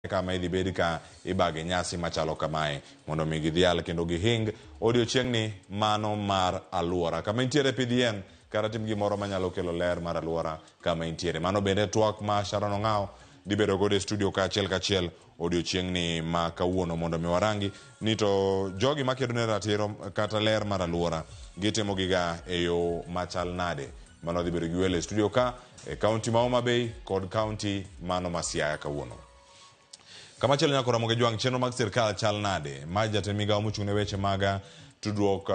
kama idhi bed ka ibage nyasi machalo kamae mondo mi gidhial kendo gihing odiochiengni mano mar aluora kama intiere pidhien kata tim gimoro manyalo kelo ler mar aluora kama intiere. Mano bende twak ma Sharon Ong'ao dibedo godo e studio kachiel odiochiengni ma kawuono mondo mi warangi ni to jogi makedo ne ratiro kata ler mar aluora gitimo giga e yo machal nade. Mano dhi bedo gi welo e studio ka e kaunti ma Homa Bay kod kaunti mano ma Siaya kawuono. Kama chielo nyaka Ramogi Jwang' chenro mag sirkal chal nade ma jatend migawo mochung' ne weche mag tudruok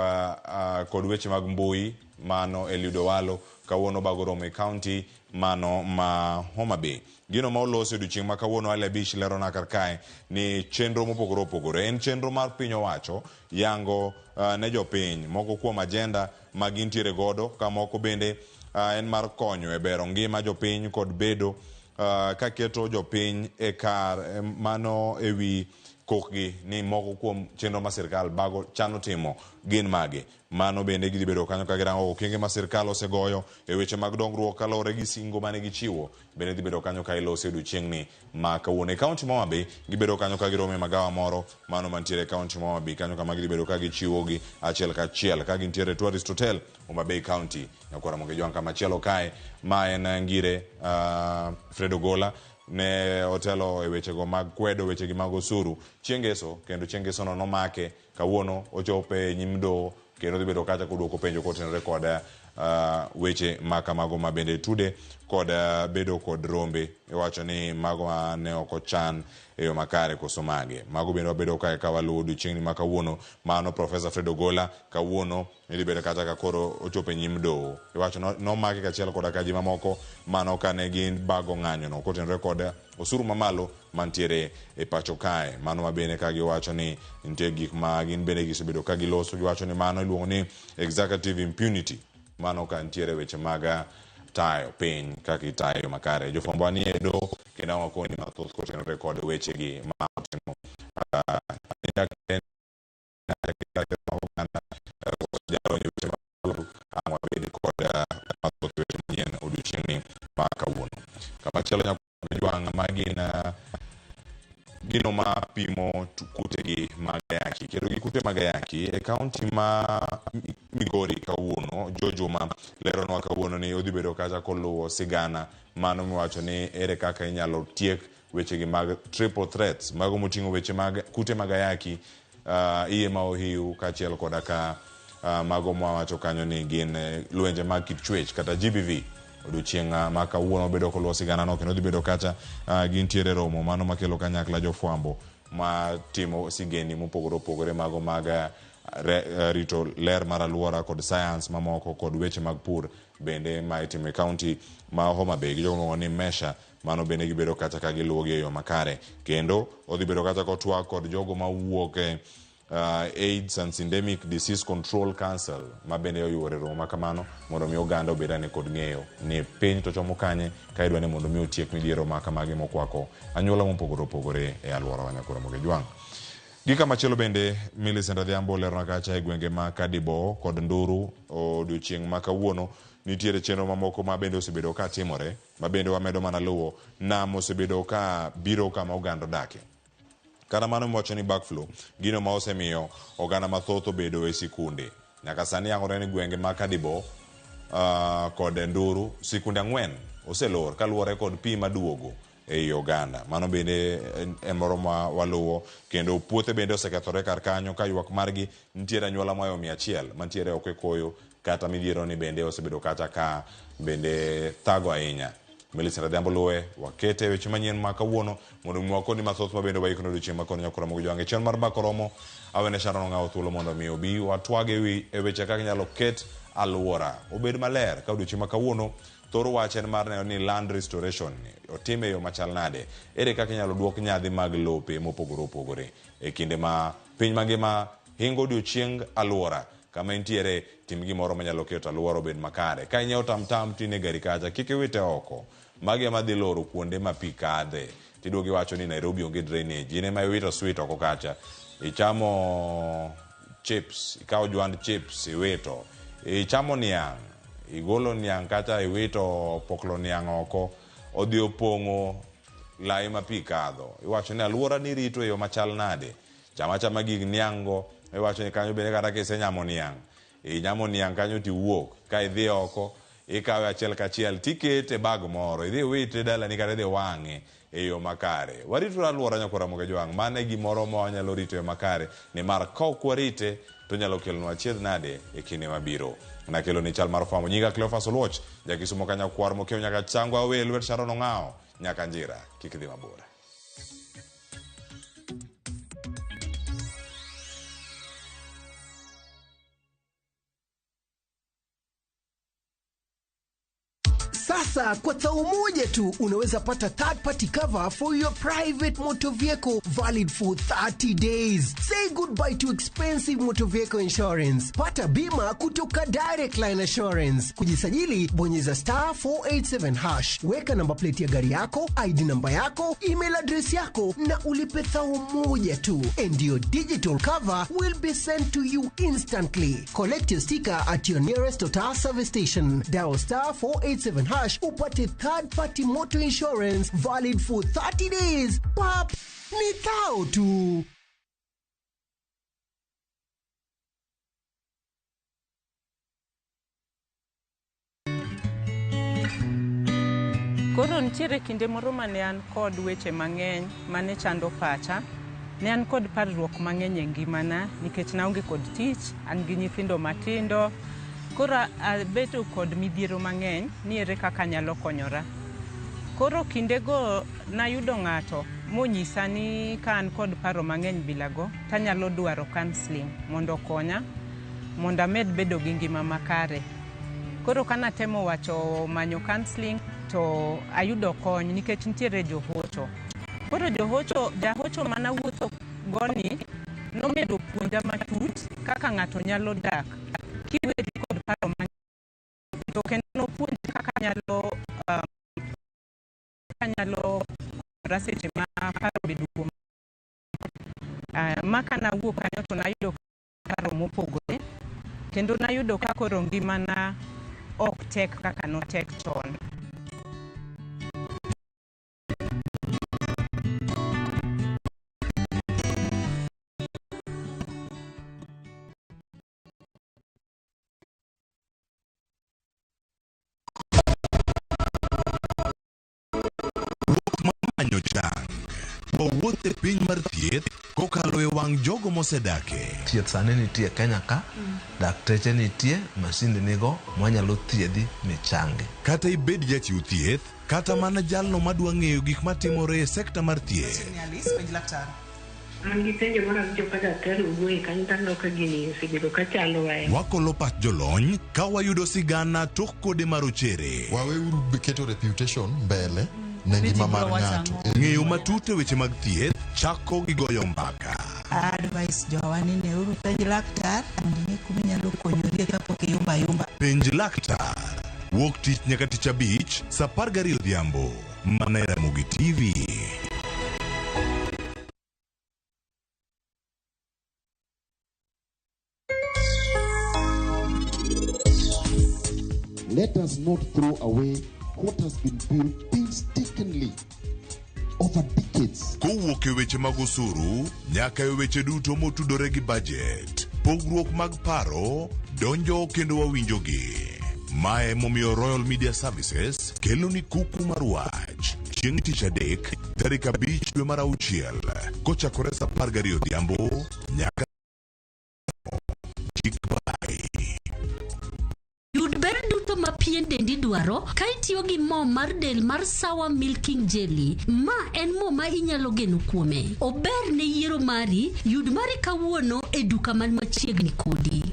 kod weche mag mbui mano Eliud Owalo kawuono bago romo e kaunti mano ma Homa Bay. Gino ma olosi odiochieng' ma kawuono Ale Bish lerona kar kae ni chenro mopogore opogore en chenro mar piny owacho yango ne jopiny moko kuom ajenda ma gintiere godo ka moko bende en mar konyo e bero ngima jopiny kod bedo ka keto jopiny e kar mano ewi kokgi ni moko kuom chenro ma sirkal bago chano timo gin mage. Mano bende gidhi bedo kanyo ka girango okenge ma sirkal osegoyo e weche mag dongruok kalore gi singo mane gichiwo bende dhi bedo kanyo ka iloso odiochiengni ma kawuono. E kaunti ma Homa Bay gibedo kanyo ka giromo e magawa moro mano mantiere e kaunti ma Homa Bay kanyo kama gidhi bedo ka gichiwo gi achiel kachiel ka gintiere Tourist Hotel Homa Bay County. Nyakwa Ramogi Jwang' kama chielo kae ma en ngire Fred Ogola ne otelo e wechego mag kwedo wechegi mag osuru chiengeso kendo chiengeso no make kawuono ochope e nyim doho kendo dhi bedo kacha koduoko penjo kotenore kod weche makamago ma bende tude kod bedo kod rombe. Iwacho ni mago ne ok ochan e yo makare koso mage. Mago bende wabedo kae ka waluwo odiochiengni ma kawuono mano Profesa Fred Ogola kawuono idhi bedo kacha ka koro ochopo e nyim doho. Iwacho nomake kachiel koda ka ji mamoko mano kane gin bago ng'anyono kotenore kod osuru mamalo mantiere e pacho kae. Mano ma bende ka giwacho ni nitie gik ma gin bende gisebedo ka giloso. Giwacho ni mano iluongo ni executive impunity. Mano ka ntiere weche mag tayo piny kaka itayo makare. Jofwambo ni e doho kendo wakoni mathoth kotenore kod wechegi ma otimo gino ma pimo kutegi mag ayaki kendo gi kute mag ayaki e kaunti ma Migori kawuono. Jojo ma leronwa kawuono ni odhi bedo kacha koluwo sigana mano miwacho ni ere kaka inyalo tiek wechegi mag triple threats mago moting'o weche mag kute mag ayaki iye ma ohiu kachiel koda ka mago mwawacho kanyo ni gin lwenje mag kit chwech kata GBV. Odiochieng' ma kawuono bedo koluwo sigana no kendo dhi bedo kacha gintiere romo mano makelo kanyakla jofwambo ma timo sigeni mopogore opogore mago mag rito ler mar aluora kod science mamoko kod weche mag pur bende ma itimo e kaunti ma Homa Bay gi jogo ni Mesha. Mano bende gibedo kacha ka giluwo gi e yo makare kendo odhi bedo kacha kotwak kod jogo ma wuok e AIDS and Syndemic Disease Control Council ma bende oyuore romo makamano mondo mi oganda obedane kod ng'eyo ni piny to chomo kanye ka idwa ni mondo mi otiek midhiero makamagi mokwako anyuola mopogore opogore e aluora wa Nyakwa Ramogi Jwang'. Gika machielo bende Millicent Adhiambo lerona kacha e gwenge ma Kadibo kod Nduru odiochieng' ma kawuono nitiere chenro mamoko ma bende osebedo ka timore ma bende wamedo mana luwo nam osebedo ka biro kama oganda dake. Kata mano miwacho ni backflow gino ma osemiyo oganda mathoth obedo e sikunde. Nyaka sani yangore ni gwenge ma Kadibo kod Nduru sikunde 4 oselor kaluwore kod pi maduogo e oganda. Mano bende en moro ma waluwo kendo puothe bende osekethore kar kanyo ka ywak margi nitiere anyuola moyo 100 mantiere ok e koyo kata midhiero ni bende osebedo kacha ka bende thago ahinya. Millicent Adhiambo luwe wakete weche manyien ma kawuono mondo mwakoni mathoth mabende waikno odiochieng' ma kono Nyakwa Ramogi Jwang'. Chien mar bako romo awene Sharon Ong'ao thuolo mondo mi obi watwage e weche kaka inyalo ket aluora obed maler ka odiochieng' ma kawuono thoro wach en mar neno ni land restoration otime yo machal nade. Ere kaka inyalo duok nyadhi mag lope mopogore opogore e kinde ma piny mangima hingo odiochieng' aluora kama intiere tim gimoro manyalo keto aluora obed makare. Ka inyao tam tine gari kacha kik iwite oko. Magi ema dhi loro kuonde ma pi kadhe. Tiduogi wacho ni Nairobi onge drainage. Ine ma iwito sweet oko kacha. Ichamo chips, ikawo jwand chips iwito. Ichamo niang', igolo niang' kacha iwito poklo niang' oko. Odhi opong'o lai ma pi kadho. Iwacho ni alwora ni rito e yo machal nade. Chama gig niang'go, iwacho ni kanyo bende kata kisenyamo niang'. Inyamo niang' kanyo tiwuok. Ka idhi oko, ikawe achiel kachiel tikete bag moro. Idhi wite dalani kata idhi wang'e e yo makare. Warito alwora nyakora moge jowang'. Mane gimoro ma wanyalo rito e yo makare. Nimar ka ok warite, to nyalo kelonwa achiedh nade e kinde mabiro. Nakelo ni chal mar famo. Nyinga Cleophas Oluoch, jakisumo kanyakwar mokiewo nyaka changwa awe lwet Sharon Ong'ao. Nyaka njira, kik dhi mabor. Sasa kwa thao moja tu unaweza pata third party cover for your private motor vehicle valid for 30 days. Say goodbye to expensive motor vehicle insurance. Pata bima kutoka Direct Line Assurance. Kujisajili bonyeza *487#. Weka namba plate ya gari yako, ID namba yako, email address yako na ulipe thao moja tu. And your digital cover will be sent to you instantly. Collect your sticker at your nearest Total service station. Dial *487# upate third party motor insurance valid for 30 days. Pap, ni thao tu. Koro nitiere kinde moro mane an kod weche mang'eny mane chando pacha. Ne an kod parruok mang'eny e ngimana nikech naonge kod tich, an gi nyithindo matindo. Koro abedo kod midhiero mang'eny ni ere kaka nyalo konyora. Koro kindego nayudo ng'ato monyisa ni ka an kod paro mang'eny bilago, tanyalo dwaro counseling mondo konya, mondo amed bedo gi ngima makare. Koro kanatemo wacho manyo counseling to ayudo kony nikech nitiere johocho. Koro jahocho mana wuotho goni nomedo puonja matut kaka ng'ato nyalo dak kiweri kod paro mang'eny. To kendo puonja kaka nyalo raseche ma paro bedo kuom. Maka nawuok kanyo to nayudo paro mopogore kendo nayudo ka koro ngimana ok tek kaka notek chon. Wawuothe piny mar thieth kokalo e wang' jogo mosedake. Thieth sani nitie Kenya ka, dakteche nitie, masinde nigo mwanyalo thiedhi michangi. Kata ibed jachiw thieth, kata mana jalno madwa ng'eyo gik matimore e sekta mar thieth. Wakolo pach jolony ka wayudo sigana tok kode marochere. Waweuru keto reputation mbele ne ngima mar ng'ato. Ng'eyo matut e weche mag thieth chako gi goyo mbaka. Advice jowani ne uru penj laktar andi kuma nyalo konyori kapok yumba. Penj laktar. Wuok tich nyaka tich abich, saa 12 odhiambo. Mana e Ramogi TV. Let us not throw away what has been built painstakingly over decades. Kowuok e weche mag osuru nyaka e weche duto motudore gi budget. Pogruok mag paro donjo kendo wawinjogi. Mae momiyo Royal Media Services kelo ni kuku mar wach. Chieng' tich adek, tarik 5 dwe mar auchiel. Kochakore saa 12 odhiambo nyaka ber duto ma pien dendi dwaro ka itiyo gi mo mar del mar Sawa Milking Jelly. Ma en mo ma inyalo geno kuome. Ober ne yiero mari, yud mari kawuono e duka man machiegni kodi.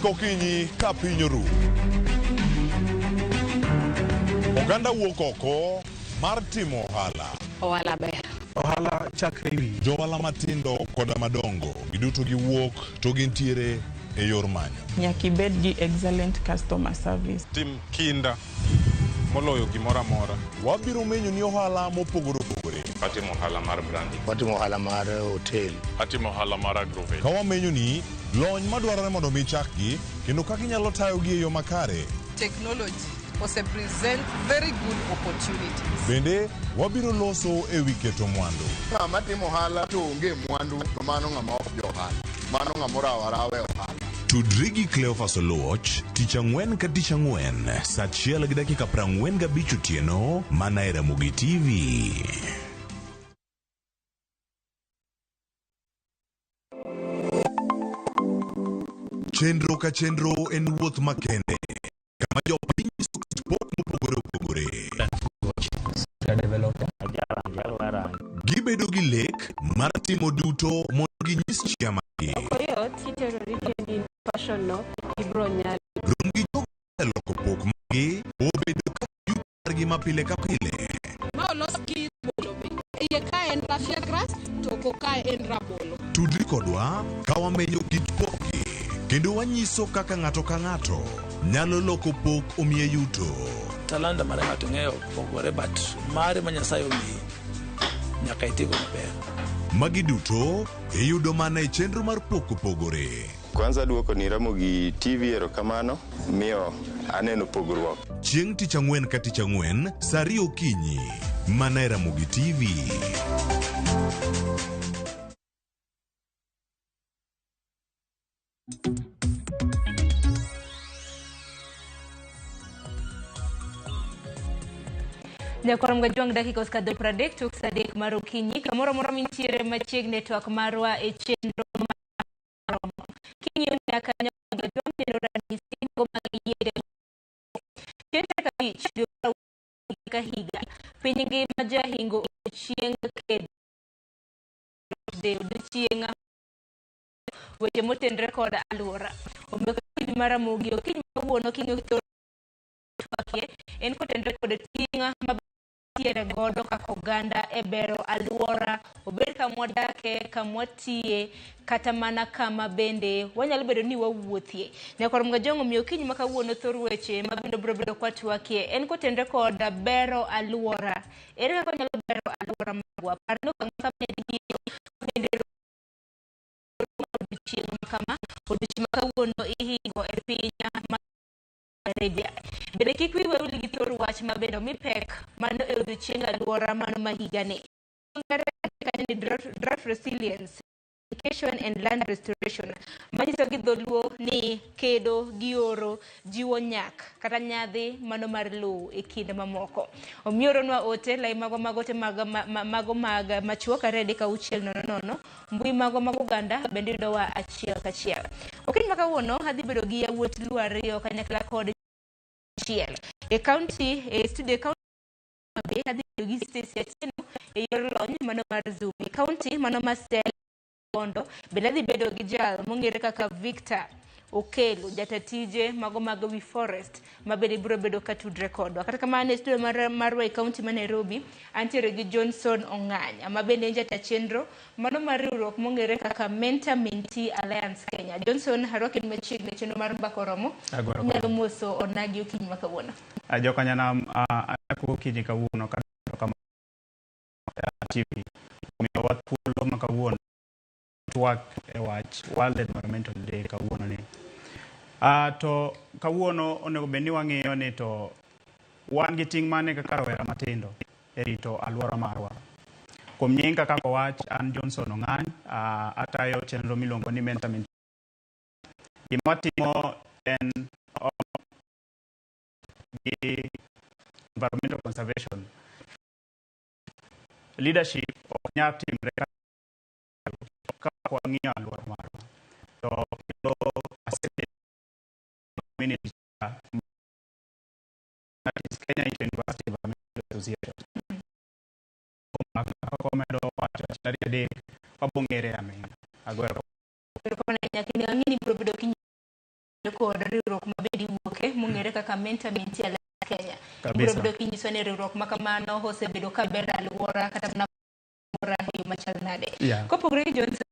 Okinyi ka piny oru. Oganda wuok oko mar timo ohala. Ohala ber. Ohala chakre wi. Johala matindo koda madongo giduto giwuok to gintiere e yor manyo. Nyaka ibed gi excellent customer service. Tim kinda moloyo gimoro amora. Wabiro menyo ni ohala mopogore opogore. Atimo ohala mar branding. Atimo ohala mar hotel. Atimo ohala mar agrovet. Ka wamenyo ni lony madwarore mondo mi chakgi kendo kaka inyalo tayogi e yo makare. Technology ose present very good opportunities. Bende wabiro loso e wi keto mwandu. Ng'ama timo ohala to onge mwandu to mano ng'ama ok jo ohala. Mano ng'ama orawe ohala. Tudri gi Cleophas Oluoch tich ang'wen ka tich ang'wen saa 1:45 otieno mana e Ramogi TV. Chenro ka chenro en wuoth makende kama jopiny sport mopogore opogore gibedo gi lek mar timo duto mondo ginyis chia magi. Rom gi jogo e loko pok magi obedo ka yutargi mapile ka pile. Ma olos gi bolo iye ka en rafia grass to koka en rabolo. Tudri kodwa ka wamenyo kit pokgi kendo wanyiso kaka ng'ato ka ng'ato nyalo loko pok omiye yuto. Talanta mar ng'ato ng'eyo pogore but mare ma Nyasaye omiyi nyaka itigo maber. Magi duto iyudo mana e chenro mar pok opogore. Kwanza duoko ni Ramogi TV erokamano miyo aneno pogruok. Chieng' tich ang'wen ka tich ang'wen saa 2 okinyi mana e Ramogi TV. Jakorom gajwang dakika oskadho 30 tok saa 3 mar okinyi kamoro amora mintiere machiegni network marwa e chenro maromo kinyo nyaka nyaka gajwang chenro ranyisi go magiyiere chenro kabich ka higa piny ngima jahingo chieng' ked de chieng' weche motenre kod alwora omiyo kidi mar Ramogi okinyi kawuono kinyo twakie en kotenre kod ting' tiere godo kaka oganda e bero alwora obed kamwadake kamwatie kata mana kama bende wanyalo bedo ni wawuothie. Nyakorom gajongo miyo kinyi makawuono thor weche mabendo biro bedo kwatwakie en kotenre kod bero alwora. Ere kaka nyalo bero alwora magwa parno kama bende kama odiochieng' makawuono ihingo e piny Arabia. Bende kik wiwa uli gi thor wach mabendo mipek mano e odiochieng' alwora mano mahigani. Drought resilience, education and land restoration. Manyiso gi dholuo ni kedo gi oro jiwo nyak kata nyadhi mano mar lowo e kinde mamoko. Omioronwa ote lai mago magote mago mag machuok aredi ka uchiel nono mbui mago Uganda bende yudowa achiel kachiel. Okinyi makawuono adhi bedo gi yawuot luo ariyo kanyakla kod chiel e county e studio county be adhi bedo gi Stacy Atieno e yor lony mano mar Zoom. E county mano mar Bondo bende adhi bedo gi jal mong'ere kaka Victor Okelo jatatije mago mag wi forest mabende biro bedo ka tudre kodwa. Kata kamano e studio marwa e county ma Nairobi antiere gi Johnson Ong'anya mabende en jata chenro mano mar riwruok mong'ere kaka Mentor Mentee Alliance Kenya. Johnson harwaki machiegni chenro mar mbako romo nyalo moso onagi okinyi makawuono. Jokanyana ako okinyi kawuono kama TV miyo wathuolo makawuono twak e wach World Environmental Day kawuono ni. To kawuono onego bed ni wang'iyo ni to wan gi ting' mane kaka rawera matindo e rito alwora marwa. Kuom nying kaka wach an Johnson Ong'any atayo chenro miluongo ni Mentor Mentee. Gima watimo en gi environmental conservation leadership ok nyal timre ka wang'iyo alwora marwa. To kendo asete community that is Kenya University Environmental Association. Komedo wacho tarik 3 wabong'ere amen. Agwero. Kone nyakini ang'ini biro bedo kinyi kod riwruok mabedi wuoke mong'ere kaka Mentor Mentee Alliance Kenya. Biro bedo kinyiso ni riwruok makamano osebedo ka ber alwora kata na mora yo machal nade. Kopogore gi Johnson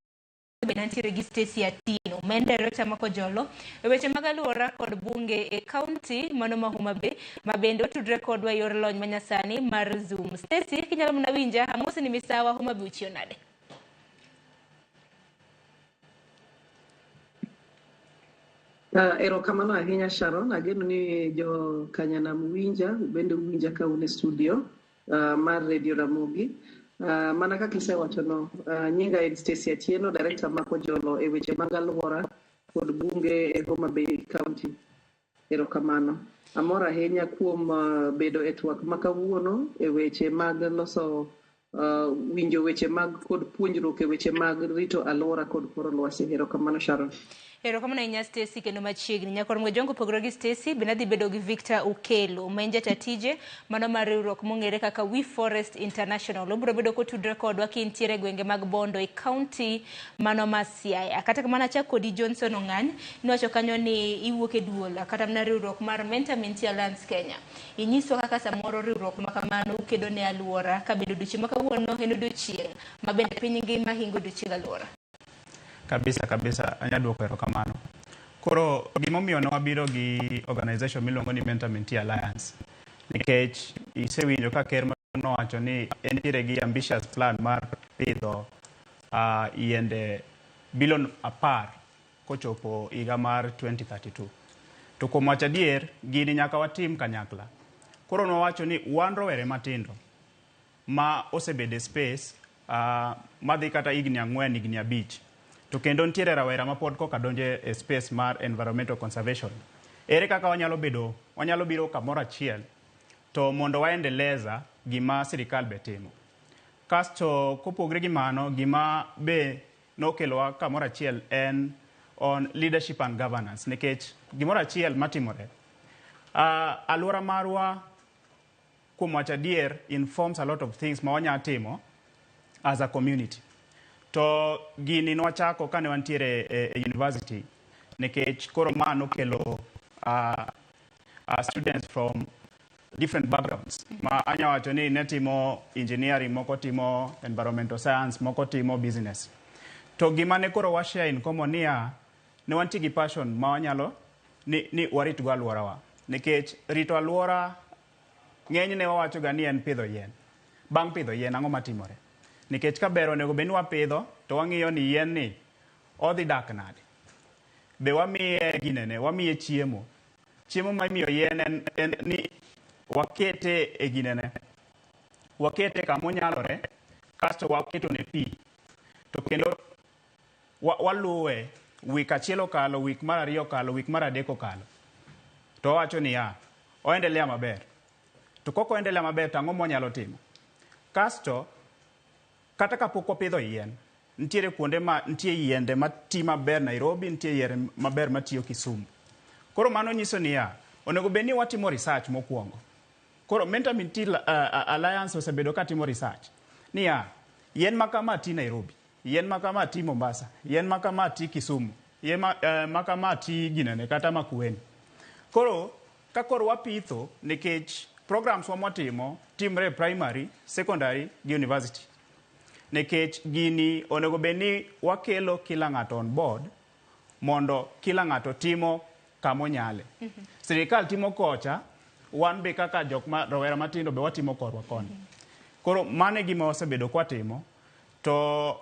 bende bende antiere gi Stacy Atino, ma en director ma Kojolo e weche mag alwora kod bunge e kaunti mano ma Homa Bay, ma bende otudre kodwa yor lony manyasani mar Zoom. Stacy, kinyalo mana winja, amosi ni misawa Homa Bay uchio nade? Erokamano ahinya Sharon, ageno ni jo Kanyanam winja, bende winja ka un e studio mar Radio Ramogi. Mana kaka isewachono, nyinga en Stacy Atieno, director ma Kojolo e weche mag alwora kod bunge e Homa Bay County. Erokamano. Amor ahinya kuom bedo e twak ma kawuono e weche mag loso winjo weche mag kod puonjruok e weche mag rito alwora kod kor lwasi. Erokamano Sharon. Erokamano ahinya Stacy, kendo machiegni nyakor mwe jongo pogore gi Stacy bende adhi bedo gi Victor Ukelo, ma en jatije mano mar riwruok mong'ere kaka We Forest International. Obiro bedo kotudre kodwa kintiere gwenge mag Bondo e kaunti mano ma Siaya. Kata kamano achak kodi Johnson Ong'any, niwacho kanyo ni iwuok e duol kata mana riwruok mar Mentor Alliance Kenya. Inyiso kaka samoro riwruok ma kamano ukedo ne alwora, ka bedo odiochieng' ma kawuono en odiochieng' ma bende piny ngima hingo odiochieng' alwora. Kabisa anya duoko erokamano. Koro gimomiyo ne wabiro gi organization miluongo ni Mentor Alliance, nikech isewinjo ka ker nowacho ni entiere gi ambitious plan mar pidho yiende bilion 10 kochopo higa mar 2032. To kuom wacho adier, gini nyaka watim kanyakla. Koro nowacho ni wan rowere matindo ma osebede space madhi kata higni 4, higni 5, to kendo ntiere rawera ma pod koka donje e space mar environmental conservation. Ere kaka wanyalo biro kamoro achiel to mondo waendeleza gima sirikal be timo. Kasto kopogre gi mano, gima be nokelowa kamoro achiel en on leadership and governance, nikech gimoro achiel matimore. Alwora marwa kuom wacho adier informs a lot of things ma wanya timo as a community. To gini nwachako kane wantiere e university, nikech koro mano kelo students from different backgrounds. Ma anya wacho ni netimo engineering, moko timo environmental science, moko timo business. To gima ne koro washare in common ne wanti gi passion ma wanyalo ni warit go alworawa. Nikech rito alwora ng'eny ne wawacho ga ni en pidho yien. Bang' pidho yien ang'o matimore? Nikech ka bero nego beni wapidho to wang'iyo ni yien ni odhi dak nade. Be wamiye ginene, wamiye chiemo. Chiemo ma imiyo yien en ni wakete e ginene. Wakete kamonyalore, kasto waketo ne pi. To kendo waluwe wik achiel okalo, wik mar 2 okalo, wik mar 3 okalo. To wacho ni oendelea maber. To koko oendelea maber, tang'o monyalo timo. Kasto kata kapok wapidho yien, ntiere kuonde ma ntie yiende mati maber Nairobi, ntie yiende maber matiyo Kisumu. Koro mano nyiso ni onego beni watimo research mokwongo. Koro Mentor Alliance osebedo ka timo research ni yien makama ti Nairobi, yien makama ti Mombasa, yien makama ti Kisumu, yien makama ti ginene kata Makueni. Koro ka koro wapitho, nikech programs wamotimo timre primary, secondary gi university. Nekech gini onego beni wakelo kila ng'ato on board mondo kila ng'ato timo kamonyale. Sirikal timo kocha, wan be kaka jok ma rowera matindo be watimo korwa koni. Koro mane gima wasebedo kwa timo, to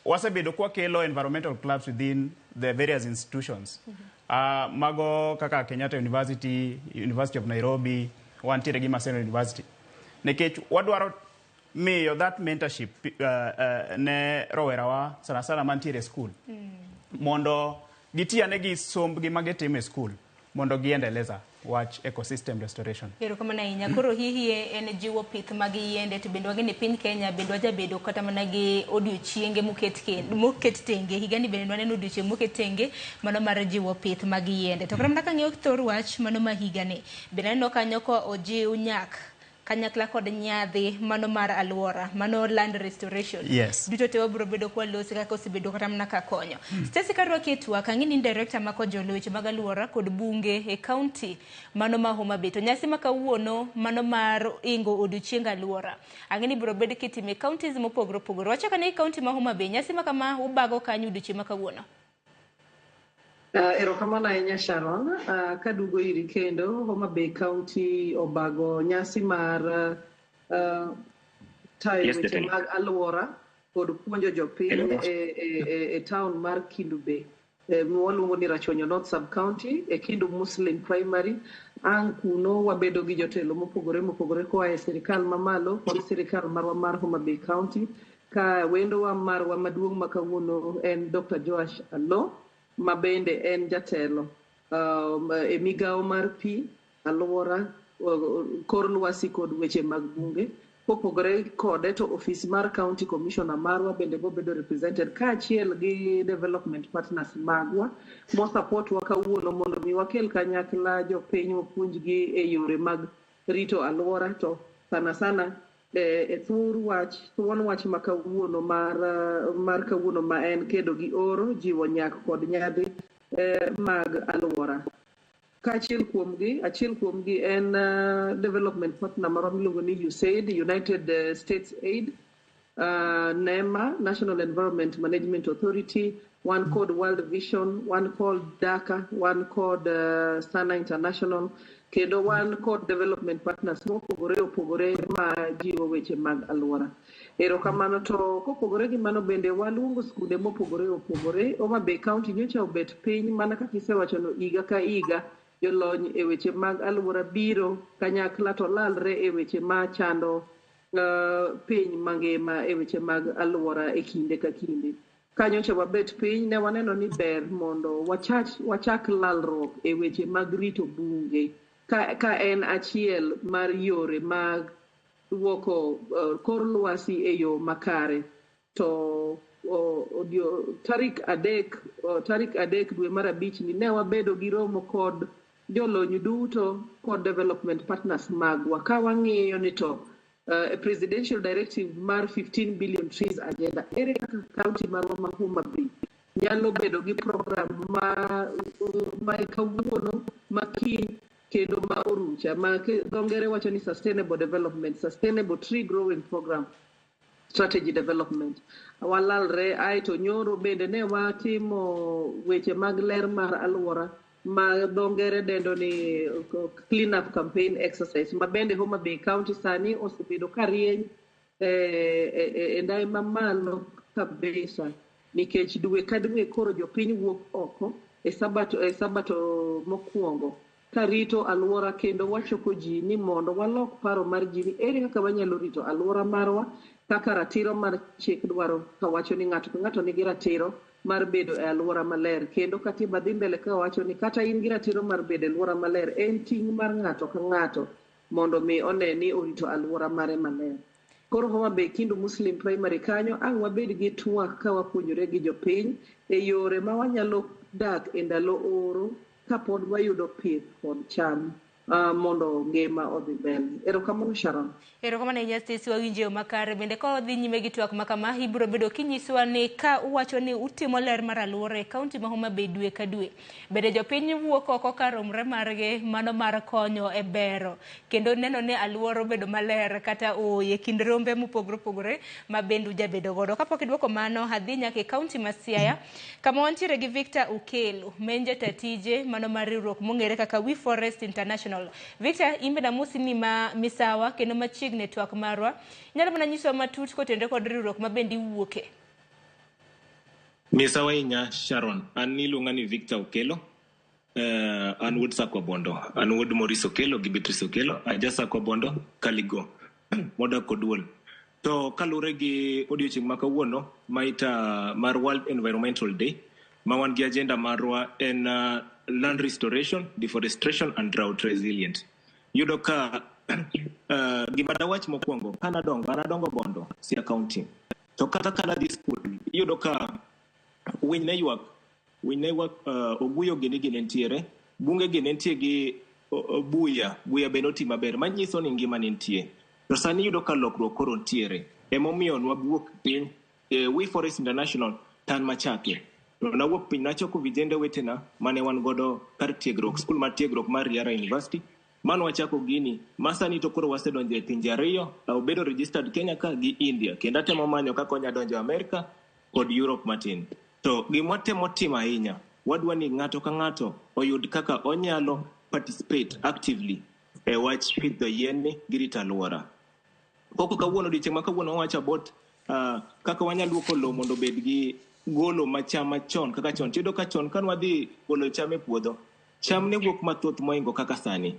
wasebedo kwa kelo environmental clubs within the various institutions. Mago kaka Kenyatta University, University of Nairobi, wantiere gi Maseno University. Nekech wadwaro miyo that mentorship ne rowerawa sana mantiere school. Mondo gitiane gi sombgi magitimo e school, mondo giendeleza wach ecosystem restoration. Erokamano ahinya. Koro hihi en jiwo pith mag yiende, to bende wageni piny Kenya bende wajabedo kata mana gi odiochienge moket tenge. Higani bende waneno odiochieng' moket tenge mano mar jiwo pith mag yiende. To kata mana kang'iyo thor wach mano ma higani, bende aneno kanyo ko ojiw nyak kanyakla kod nyadhi mano mar alwora, mano land restoration. Yes. Duto te wabro bedo kwa losi kaka osebedo kata mana ka konyo. Stacy Karwaki etwa kang'ini ni director ma kojolo weche mag alwora kod bunge e county mano ma Homa Bay. To nyasi ma kawuono mano mar ingo odiochieng alwora. Ang'ini bro bedo kitime counties mopogore opogore. Wacho kane county ma Homa Bay nyasi ma kama ubago kanyo odiochieng ma kawuono. Erokamano ahinya Sharon. Kadugo iri kendo Homa Bay County obago nyasi mar tayo weche mag alwora kod puonjo jopiny e town mar Kindu Bay. Mwaluongo ni Rachonyo North Sub County e Kindu Muslim Primary. Ang kuno wabedo gi jotelo mopogore koa e sirikal mamalo kod sirikal marwa mar Homa Bay County. Ka wendo wa marwa maduong' ma kawuono en Dr. Joash Allo, ma bende en jatelo e migawo mar pi, alwora, kor lwasi kod weche mag bunge. Kopogore kode to office mar county commissioner marwa bende bobedo represented kaachiel gi development partners magwa mo support wa kawuono mondo mi wakel kanyakla jopiny opuonjgi e yore mag rito alwora. To sana e thuon wach ma kawuono mar kawuono ma en kedo gi oro, jiwo nyak kod nyadhi mag alwora. Achiel kuomgi en development partner marwa miluongo ni USAID, United States Aid, NEMA, National Environment Management Authority, one called World Vision, one called DACA, one called Sana International, kendo one called development partners mopogore ma jiwo weche mag alwora. Erokamano. To kopogore gi mano bende waluongo skunde mopogore. Homa Bay County nyocha obet piny mana kaka isewachono higa ka higa jolony e weche mag alwora biro kanyakla to lalre e weche ma chando piny mangima e weche mag alwora e kinde ka kinde. Kanyocha wabet piny ne waneno ni ber mondo wachak lalruok e weche mag rito bunge ka en achiel mar yore mag duoko kor lwasi e yo makare. To tarik adek dwe mar abich ni ne wabedo gi romo kod jolony duto kod development partners magwa ka wang'iyo ni to presidential directive mar 15 billion trees agenda ere kaka county marwa ma Homa Bay nyalo bedo gi program ma kawuono makiny kendo ma orucha ma dongere wacho ni sustainable development, sustainable tree growing program, strategy development. Walalre aito nyoro bende ne watimo weche mag ler mar alwora ma dongere dendo ni clean up campaign exercise ma bende Homa Bay County sani osebedo karieny e ndai mamalo kabisa nikech dwe ka dwe koro jopiny wuok oko e sabato mokwongo karito alwora kendo wachoko ji ni mondo walok paro mar ji ni ere kaka wanyalo rito alwora marwa kaka ratiro mar chik dwaro ka wacho ni ng'ato nigi ratiro mar bedo e alwora maler, kendo katiba dhi mbele ka wacho ni kata in gi ratiro mar bedo e alwora maler en ting' mar ng'ato ka ng'ato mondo mi one ni orito alwora mare maler. Koro Homa Bay Kindu Muslim Primary kanyo ang' wabed gi twak ka wapuonjore gi jopiny e yore ma wanyalo dak e ndalo oro kapod wayudo pith kod cham mondo ngima odhi mbele. Erokamano Sharon. Erokamano ahinya Stacy, wawinjo makare. Bende ka odhi nyime gi twak ma kama ibiro bedo kinyisowa ni ka uwacho ni utimo ler mar alwora e kaunti ma Homa Bay dwe ka dwe, bende jopiny wuok oko ka romre margi mano mar konyo e bero kendo neno ni alwora bedo maler kata e kind rombe mopogore ma bendu jabedo godo. Kapok idwoko mano adhi nyaka e kaunti ma Siaya kama wantiere gi Victor Ukelo, menja tatije mano mar riwruok mong'ere kaka We Forest International. Victor, imbe na musi ni misawa kendo machiegni network marwa nyalo mana nyiso matut kotende kod riwruok ma bendi wuoke. Misawa inya Sharon, an iluonga ni Victor Ukelo, an wuod Sakwa Bondo, an wuod Maurice Ukelo gi Beatrice Ukelo, aja Sakwa Bondo Kaligo modak Koduol. To kalure gi odiochieng' ma kawuono maita mar World Environmental Day ma wan gi agenda marwa en land restoration, deforestation and drought resilient. Yudo ka gima dawach mokwongo anadongo Bondo Siaya County. To kata kana di school yudo ka winy ne ywak oguyo gini nentiere, bunge gi nentie gi buya be noti maber manyiso ni ngima nitie. To sani yudo ka lokruok koro ntiere. Emomiyo nwawuok piny We Forest International tan machake. Nawuok piny nachoko vijende wetena mane wan godo kar tiegruok skul mar tiegruok mar Riara University. Mano wachako gini masani to koro wasedonjo e pinje ariyo obedo registered Kenya ka gi India kendo atemo manyo kaka onya donjo America kod Europe matin. To gimwatemo timo ahinya wadwa ni ng'ato ka ng'ato oyud kaka onyalo participate actively e wach pidho yien gi rito alwora. Koko kawuono dichieng' ma kawuono wacho about kaka wanyalo luoko lowo mondo obed gi golo macham machon kaka chon. Tiyudo ka chon kan wadhi golo cham e puodho, cham ne wuok mathoth moingo kaka sani.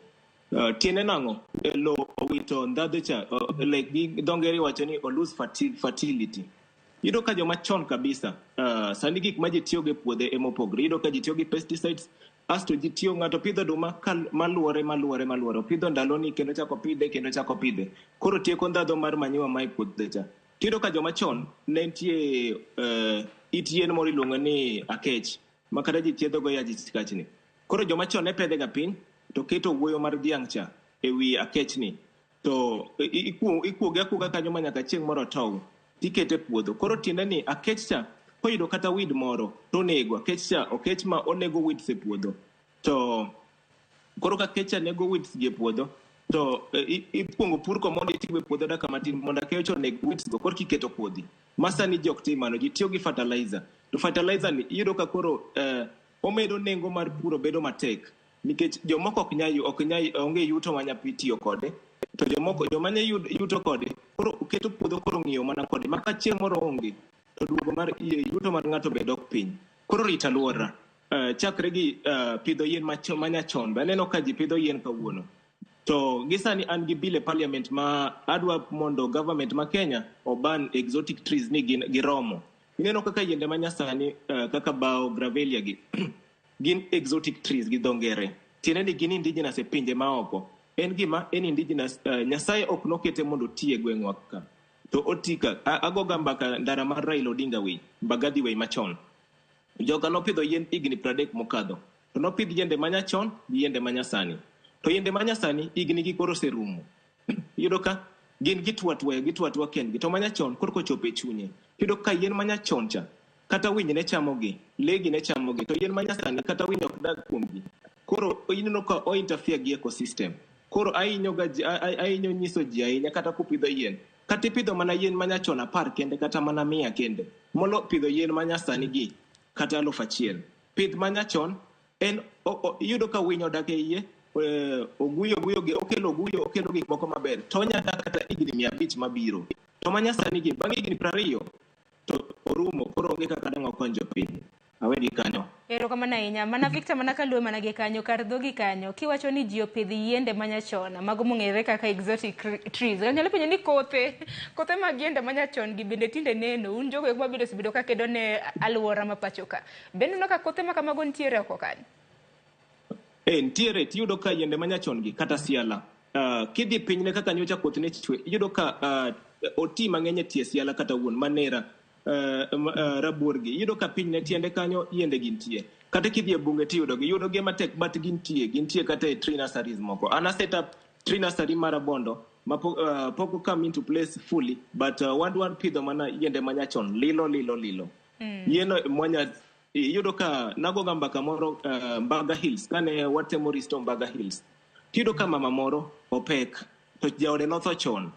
Tiene nang'o lo owito ndhadho cha like gi dongere wacho ni lose fertility. Yudo ka joma chon kabisa sani gik ma ji tiyo gi puodho emopogre. Yudo ka ji tiyo gi pesticides asto ji tiyo ng'ato pidho oduma maluore pidho ndaloni kendo chako pidhe koro tieko ndhadho mar manyiwa ma e puodho cha. Yudo ka joma chon ne nitie it yien moro iluongo ni akech ma kata ji thiedho go yaji kachni. Koro joma chon ne pedhe ga piny to keto wuoyo mar dhiang' cha e wi akech ni to ikuoge akuoga kanyo ma nyaka chieng' moro tow tikete puodho. Koro tiende ni akech cha koyudo kata weed moro to nego akech cha okech ma onego weeds e puodho. To koro ka akech cha nego weeds e puodho to ipuongo pur ko mondo itigo e puodho daka matin mondo akech oneg weeds go koro kiketo kodhi. Masani jok timano ji tiyo gi fertilizer. To fertilizer ni iyudo ka koro omedo nengo mar puro bedo matek. Nikech jomoko ok nyal onge yuto manya tiyo kode to joma nya yuto kode koro keto puodho koro ng'iyo mana kode maka chieng' moro onge to duogo mar yuto mar ng'ato bedo piny. Koro rito alwora chakre gi pidho yien manyachon be aneno ka ji pidho yien kawuono. To gisani an gi bill e parliament ma adwa mondo government ma Kenya oban exotic trees ni giromo. Ineno kaka yiende manyasani kaka bao gravelia gi gin exotic trees gi dongere. Tiene ni gin indigenous e pinje maoko. En indigenous Nyasaye ok nokete mondo tie gweng'wa ka. To otika agoga mbaka ndara mar Raila Odinga Way, Mbagathi Way machon. Joga nopidho yien igni 30 mokadho. To nopidh yiende manyachon gi yiende manyasani. To yiende manyasani igni gi koro serumo. Yudo ka gin gitwa kendgi. To manyachon koro kochopo e chunye. Yudo ka yien manyachon cha kata winy ne chamogi, legi ne chamogi, to yien manyasani kata winy ok dag kuomgi. Koro ineno ka o interfere gi ecosystem. Koro ahinyo nyiso ji ahinya kata kupidho yien. Kata ipidho mana yien manyachon 10 kende kata mana 100 kende. Molo pidho yien manyasani gi kata 1,000. Pidh manyachon en yudo ka winy odak e iye, oguyo okelo gik moko maber. To nyaka kata igni 500 mabiro. To manyasani gi bang' igni 20 to orumo koro onge kaka dang' okonjo piny. Awegi kanyo. Erokamano ahinya. Mana Victor mana kaluwe mana gi kanyo kar dhogi kanyo. Kiwacho ni ji opidh yiende manyachon mago mong'ere kaka exotic trees. Nyalo penjo ni kothe mag yiende manyachon gi bende tinde neno. Un jogo ma biro bedo ka kedo ne alwora ma pacho ka. Bende no ka kothe ma kamago ntiere oko kanyo. Ntiere tiyudo ka yiende manyachon gi kata siala. Kidhi piny ne kaka nyocha koth ne chwe. Iyudo ka oti mang'eny e tie siala kata wuon manera. Rabuorgi iyudo ka piny ne tiende kanyo yiende gintie kata kidhi e bunge tiyudo gi matek but gintie kata e tree nurseries moko. Ana set up tree nursery mar Bondo ma pok come into place fully but one pidho mana yiende manyachon lilo yieno mwanya. Iyudo ka nagoga mbaka moro Mbaga Hills kane watemo risto Mbaga Hills tiyudo ka mama moro opek to jaode notho chon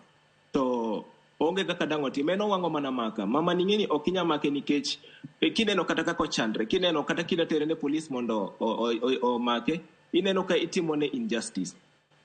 to onge kaka dang' otim. En owang'o mana maka. Mama ni ng'eni ok inya make nikech kineno kata kako chandre, kineno kata kida tere ne polis mondo o make, ineno ka itimo ne injustice.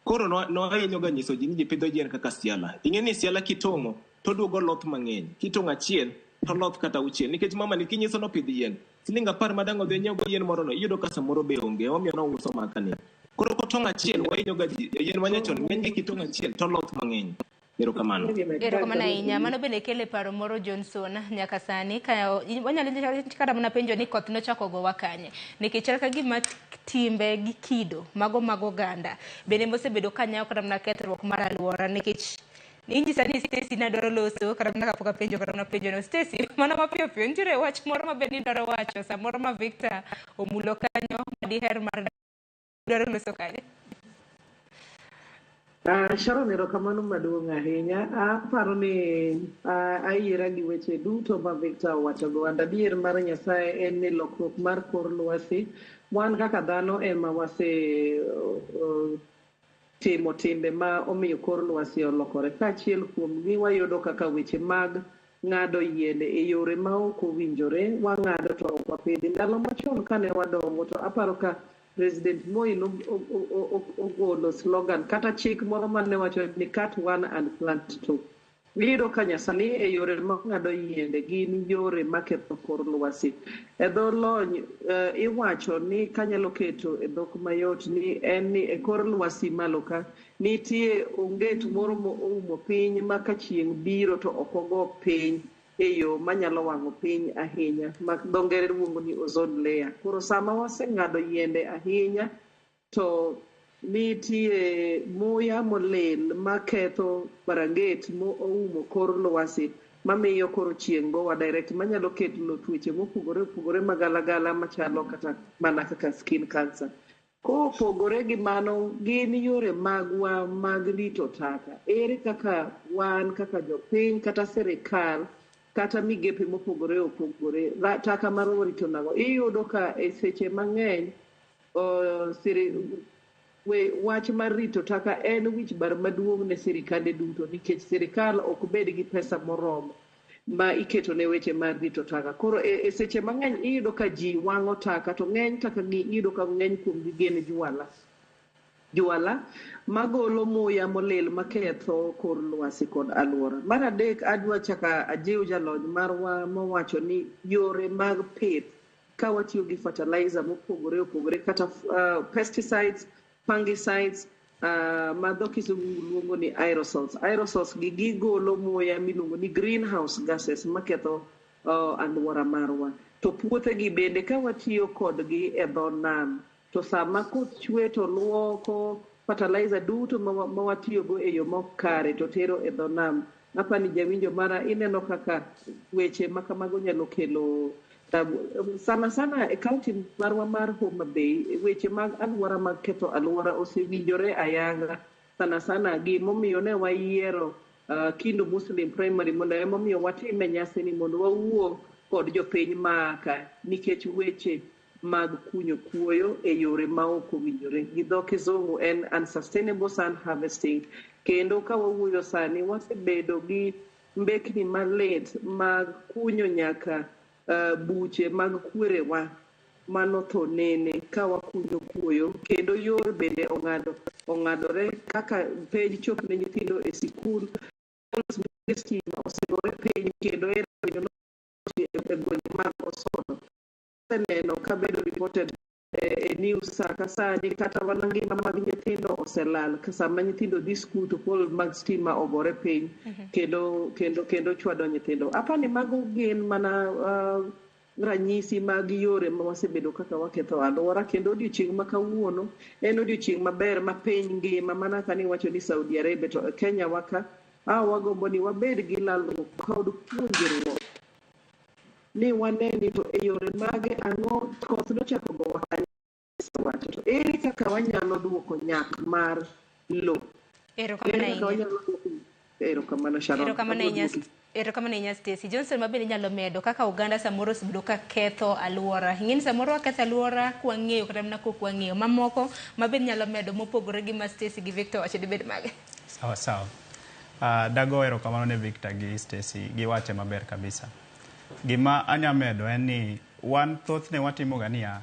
Koro no ahinyo ga nyiso ji ni pidho yien kaka siala. Ing'eni siala kitong'o to duogo loth mang'eny. Kitong'o achiel to loth kata uchiel. Nikech mama ni kinyiso no pidh yien. Siling 10 ma dang' odhi nyiewo yien moro no, iyudo ka samoro be onge. Omiyo no uso maka ni. Koro kotong'o achiel wahinyo ga yien manyachon ng'eny kitong'o achiel to loth mang'eny. Erokamano ahinya. Mano bende kele paro moro Johnson nyaka sani ka wanyalo kata mana penjo ni koth nochako gowa kanye nikech ka gima timbe gi kido mago oganda bende mosebedo kanyawo kata mana kethruok mar alwora nikech inyisa ni Stacy nadwaro loso kata mana kapok apenjo kata mana penjo no Stacy mana mapiyo nitiere wach moro ma bende idwaro wacho samoro ma Victor omulo kanyo madiher mar dwaro loso kanye. Sharon, erokamano maduong' ahinya. Aparo ni ayiera gi weche duto ma Victor owachogo. And adier mar Nyasaye en ni lokruok mar kor lwasi, wan kaka dhano ema wase timo timbe ma omiyo kor lwasi olokore. Kaachiel kuomgi wayudo kaka weche mag ng'ado yiende e yore ma ok owinjore, wang'ado to ok wapidhi. Ndalo machon kane wadongo to aparo ka President Moi ogolo slogan kata chik moro mane wacho ni cut one and plant two. Iyudo ka nyasani e yore mag ng'ado yiende gin yore maketho kor lwasi. E dho lony iwacho ni kanyalo keto e dhok mayot ni en ni e kor lwasi malo ka nitie onget moro moumo piny ma ka chieng' biro to ok ogo piny e yo manyalo wang'o piny ahinya, ma dho ngere luongo ni ozone layer. Koro sama waseng'ado yiende ahinya to nitie muya molil maketho baranget moumo kor lwasi mamiyo koro chieng' gowa direct manyalo kelo tuoche mopogore opogore magalagala machalo kata mana kaka skin cancer. Kopogore gi mano gin yore magwa mag rito taka. Ere kaka wan kaka jopiny kata sirikal kata migepe mopogore opogore taka marwa rito nago. Iyudo ka e seche mang'eny wach mar rito taka en wich bar maduong' ne sirikande duto nikech sirikal ok bed gi pesa moromo ma iketo ne weche mar rito taka. Koro e seche mang'eny iyudo ka ji wang'o taka to ng'eny taka iyudo ka ng'eny kuom gi gin juala magolo muya molil maketho kor lwasi kod alwora. Mar adek adwa chaka ajiw jalony marwa mowacho ni yore mag pith ka watiyo gi fertilizer mopogore opogore kata pesticides, fungicides, ma dho kisungu luongo ni aerosols. Aerosols gi gigolo muya miluongo ni greenhouse gases maketho alwora marwa. To puothe gi bende ka watiyo kodgi e dho nam to sama koth chwe to luoko fertilizer duto ma watiyogo e yo mok kare to tero e dho nam. Apani jawinjo mara ineno kaka weche makamago nyalo kelo sana e kaunti marwa mar Homa Bay weche mag alwora mag ketho alwora osewinjore ayanga sana gimomiyo ne wayiero Kindu Muslim Primary mondo emomiyo watime nyasi ni mondo wawuo kod jopiny maka nikech weche mag kunyo kuoyo e yore ma ok owinjore. Gi dho kizungu en unsustainable sand harvesting. Kendo ka wawuoyo sani wasebedo gi mbekni malit mag kunyo nyaka buche mag kwerewa manotho nene ka wakunyo kuoyo. Kendo yore bende ong'adore kaka penj chop ne nyithindo e sikul stima osegore piny kendo e gwenge mag Osodo. Neno ka bedo reported e news saka sani kata wana ngima mag nyithindo oselal sama nyithindo dhi skul to pol mag stima ogore piny kendo chwado nyithindo. Apani mago gin mana ranyisi mag yore ma wasebedo kaka waketho alwora. Kendo odiochieng' ma kawuono en odiochieng' maber ma piny ngima mana kani wacho ni Saudi Arabia to Kenya waka wagombo ni wabed gi lalruok kod puonjruok ni waneni to e yore mage ang'o koth nochako gowa wacho to ere kaka wanyalo duoko nyak mar lo. Erokamano Sharon. Erokamano Inya Stacy. Johnson mabende nyalo medo kaka Uganda samoro osebedo ka ketho alwora. Ing'eni samoro waketho alwora kwa ng'eyo kata mana kok wang'eyo. Mamoko mabende nyalo medo mopogore gi ma Stacy gi Victor wacho dibed mage. Sawa. Dago erokamano ne Victor gi Stacy gi wache maber kabisa. Gima anya medo en ni wan thothne watimo gania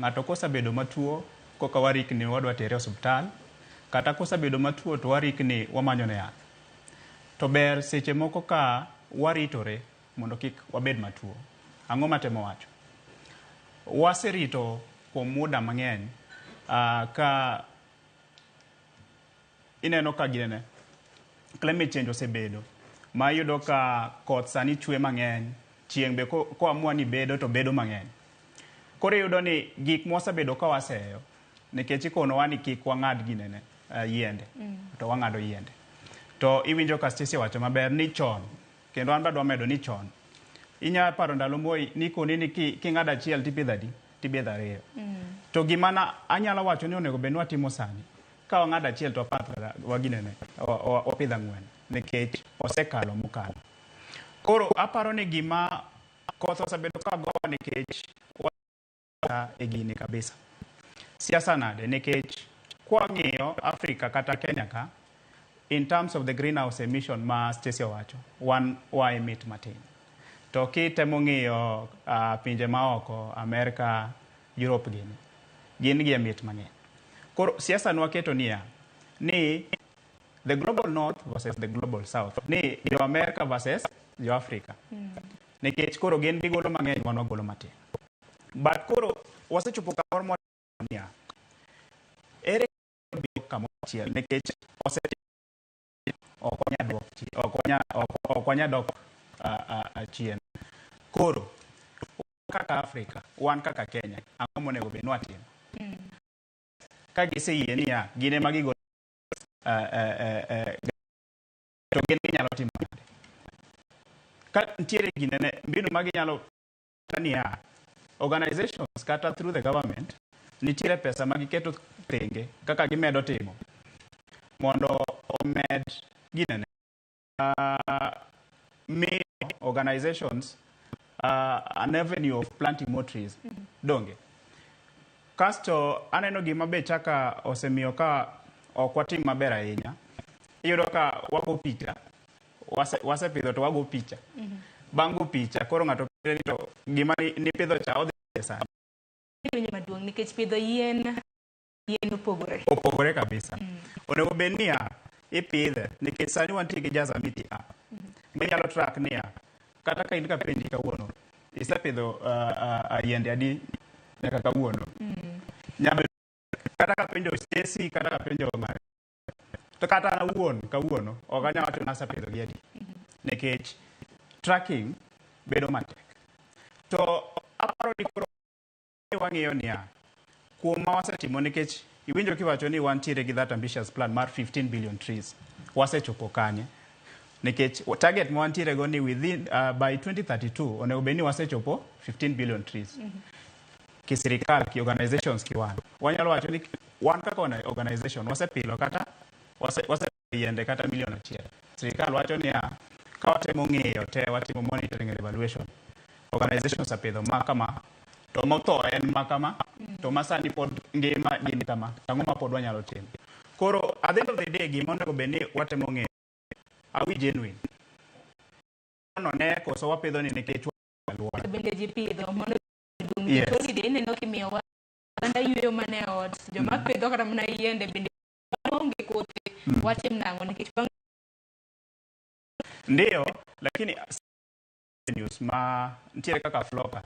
ng'ato kosabedo matuo koka warikni wadwa tere osiptal kata kosabedo matuo to warikni wamanyone yath. To ber seche moko ka waritore mondo kik wabed matuo. Ang'o matemo wacho? Waserito kuom muda mang'eny ka ineno ka ginene climate change osebedo ma yudo ka koth sani chwe mang'eny, chieng' be koamua ni bedo to bedo mang'eny. Koro yudo ni gik mosabedo ka waseyo nikech ikonowa ni kik wang'ad ginene yiende to wang'ado yiende. To iwinjo ka Stacy wacho maber ni chon, kendo an badwa medo ni chon. Inya paro ndalo Moi ni koni ni king'ado achiel tipidho adi? Tipidho ariyo. To gimana anyalo wacho ni onego bed ni watimo sani ka wang'ado achiel to apath waginene wapidho ang'wen nikech osekalo mokalo. Koro aparo ni gima koth osebedo ka gowa nikech e gini kabisa. Siasa nade nikech kwang'iyo Africa kata Kenya ka in terms of the greenhouse emission ma Stacy owacho wa emit matin. To kitemo ng'iyo pinje maoko America, Europe gin gi emit mang'eny. Koro siasa nwaketo niya ni the global north versus the global south, ni jo America versus jo Africa. Nikech koro gin gigolo mang'eny wan wagolo matin. But koro wasechopo kamoro moro niya ere kamoro achiel nikech okonya dok chien. Koro kaka Africa, wan kaka Kenya, ang'o monego bed nwatimo? Ka giseyie niya gine magigolo to gin ginyalo timo nade? Ka ntiere ginene mbinu maginyalo niya organizations kata through the government nitiere pesa magiketo thenge kaka gimedo timo mondo omed ginene me organizations an avenue of planting more trees. Donge kasto aneno gima be chaka osemiyo ka ok watim maber ahinya. Iyudo ka wago picha wasepidho to wago picha bango picha koro ng'ato pidho to gima ni pidho cha odhi pesa maduong' nikech pidho yien opogore kabisa. Onego bed niya ipidhe nikech sani wantie gi Jazamiti app minyalo track niya kata ka in ka penji kawuono isepidho yiende adi nyaka kawuono. Nyame kata ka penjo Stacy kata ka penjo mare to kata na wuon kawuono ok anyalo wacho ni asepidho gi adi nikech tracking bedo matek. To aparo ni koro wang'iyo niya kuom ma wasetimo nikech iwinjo kiwacho ni wantiere gi that ambitious plan mar 15 billion trees. Wasechopo kanye nikech target ma wantiere go ni within by 2032 onego bed ni wasechopo 15 billion trees. Kisirikal ki organizations ki wanyalo wacho ni wan kaka organization wasepilo kata yiende kata milion achiel. Sirikal wacho ni ka watemo ng'iyo te watimo monitoring and evaluation organizations apidho ma kama to motho en ma kama to masani pod ngima gin kama tang'o ma pod wanyalo timo. Koro at the end of the day gima onego bed ni watemo ng'iyo are we genuine? No ne koso wapidho ni nikech alwora bende ji pidho mondo yes. Dine no kimiyo wa anda yueyo mane ot joma pidho kata mana yiende bende onge kothe watim nang'o nikech ndio lakini news ma ntiere kaka FLOCA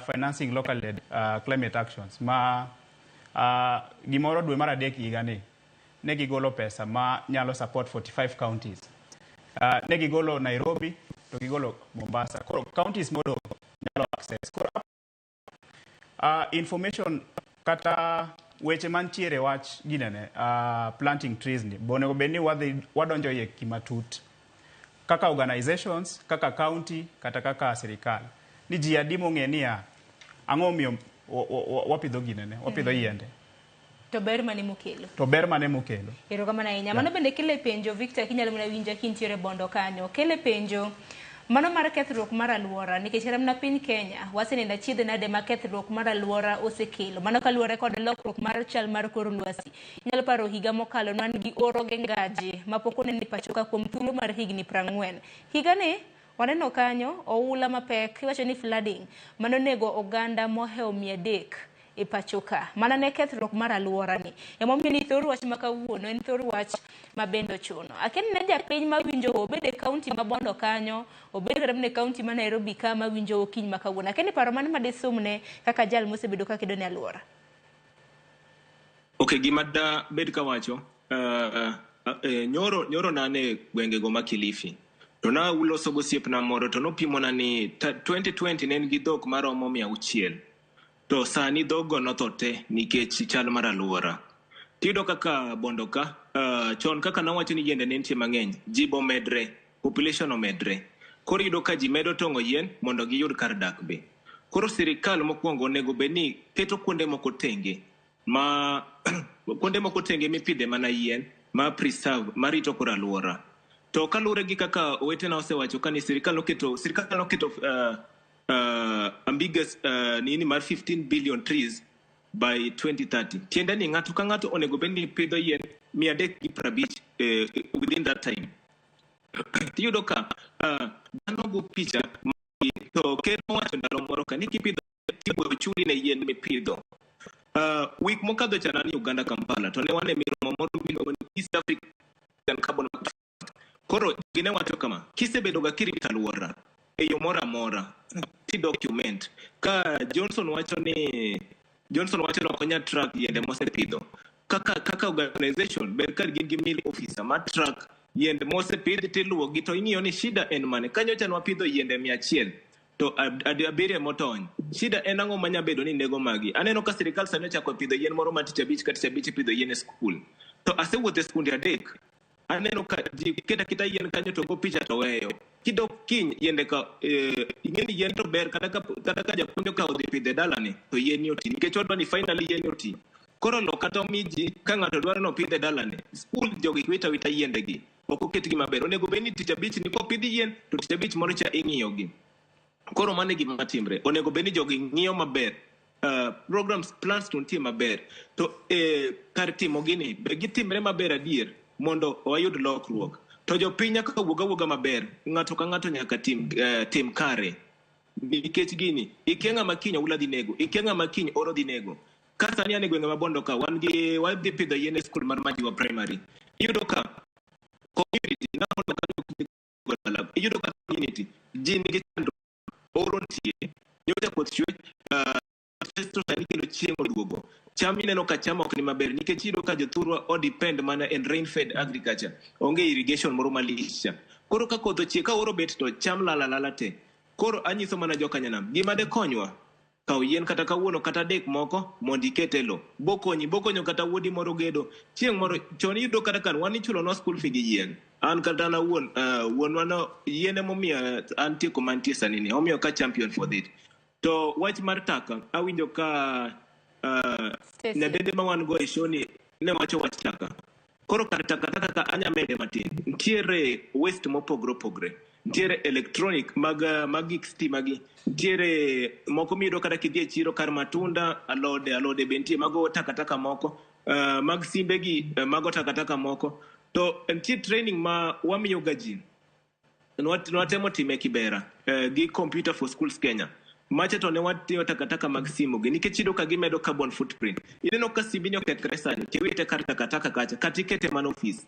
financing local led climate actions ma gimoro dwe mar adek higa ni ne gigolo pesa ma nyalo support 45 counties. Ne gigolo Nairobi to gigolo Mombasa. Koro counties modong nyalo access. Koro information kata weche mantiere wach ginene planting trees ni bonego bedni wadonjo ye kimatut kaka organizations kaka county kata kaka sirikal ni ji adimo ng'e niya ang'o miyo wapidho ginene wapidho yiende to ber mane mokelo erokamano ahinya. Mano bende kele penjo Victor kinyalo mana winja kintiere bondo kanyo kele penjo mano mar kethruok mar alwora nikech ramna piny Kenya waseneno achiedhe nade ma kethruok mar alwora osekelo mano kaluwore kod lokruok mar chal mar kor lwasi. Inyalo paro higa mokalo nan gi oro gi ngaji mapok oneni pacho ka kuom thuolo mar higni 40. Higa ni waneno kanyo oula mapek iwacho ni flooding mano nego oganda mohewo 300 e pachoka mana ne kethruok mar alwora ni emomiyo ni thor wach makawuono en thor wach mabendo chuno akeni ne japiny mawinjo obede kaunti ma bondo kanyo obede kata ne kaunti ma Nairobi kama winjo kiny makawuono akeni paro mane madisumne kaka jal mosebedo ka kedo ne alwora. Okay, gima da bed kawacho nyoro nane gwenge go ma Kilifi to na uloso gosiepna moro to nopimo na ni 2020 nen gi dhok maromo 600 to sani dhogo notho te nikech chal mar alwora. Tiyudo kaka bondo ka chon kaka nawacho ni yiende ne nitie mang'eny jibo medre population omedre koro yudo ka ji medo tong'o yien mondo giyud kar dak be. Koro sirikal mokwongo onego bed ni keto kuonde moko tenge ma kuonde moko tenge mipidhe mana yien ma preserve marito kor aluora. To kalure gi kaka owetena osewacho kani sirikal noketo ambiguous nini mar 15 billion trees by 2030. Tiende ni ng'ato ka ng'ato onego bed ni pidho yien 350 within that time. Tiyudo ka dhano go picha to ker wacho ndalo moro ka ni kipidho tibo chuli ne yien mipidho. Week mokadho chana ni Uganda Kampala to ne wane miromo moro miluongo ni East African Carbon. Koro gine wacho kama kisebedo ga kirito aluora e yo moro amora ti document ka Johnson wacho ni okonya track yende mosepidho kaka organization ber ka gin gi mill officer ma track yende mosepidh tiluwo gi to ing'iyo ni shida en mane kanyo chan wapidho yende 100 to abiriyo motony. Shida en ang'o manya bedo ni nego magi. Aneno ka sirikal sani ochako pidho yien moro ma tich abich pidho yien e skul. To asewuotho e skunde adek. Aneno ka ji kita yien kanyo to go picha to weyo. Kidok kiny yende ka ing'eni yien to ber kata ka japuonjo ka odhi pidhe dalane to yien ni oti nikech odwa ni finally yien oti. Koro lo kata miji ka ng'ato dwaro no pidhe dalane. Skul jogi wita yiende gi. Ok oketgi maber. Onego bed ni tich abich ni kopidhi yien to tich abich moro cha ing'iyo gi. Koro mane gima timre, onego bed ni jogi ng'iyo maber, programs, plans to nitie maber, to kar timo gini, gitimre maber adier, mondo wayud lokruok. To jopiny nyaka wuoga maber, ng'ato ka ng'ato nyaka tim kare. Nikech gini, ikia ng'ama kiny oula dhi nego, ikia ng'ama kiny oro dhi nego. Ka sani an e gwenge mabondo ka, wadhi pidho yien e skul mar Majiwa Primary. Iyudo ka community, iyudo ka community, ji nigi chandruok oro nitie, nyocha koth chwe, testo sani kendo chieng' oduogo. Cham ineno ka cham ok ni maber, nikech iyudo ka jothurwa odepend mana en rain-fed agriculture, onge irrigation moro malich cha. Koro ka koth ochie ka oro bet to cham lala te. Koro anyiso mana jokanyanam, gima de konywa, kaw yien kata kawuono kata dek moko mondo iket e lo. Bokonyo kata wuodi moro gedo. Chieng' moro chon iyudo kata kan wan ichulo no school fee gi yien. An kata na wuonwa no yien emomiyo an tieko mantie sani ni. Omiyo ka champion for it. To wach mar taka awinjo ka nyadede ma wan go e show ni ne wacho wach taka. Koro kar taka ka anya mede matin. Ntiere waste mopogre. Ntiere electronic mag gik stima gi. Ntiere moko miyudo kata kidhi e chiro kar matunda, alode bentie mago takataka moko, mag simbe gi mago takataka moko. To ntie training ma wamiyo gaji. Nwatemo time Kibera gi Computer for Schools Kenya. Mache to ne watiyo takataka mag simu gi nikech iyudo ka gimedo carbon footprint. Ineno ka simbi ni okethre sani, kiwite kar takataka kacha, kata ikete man office.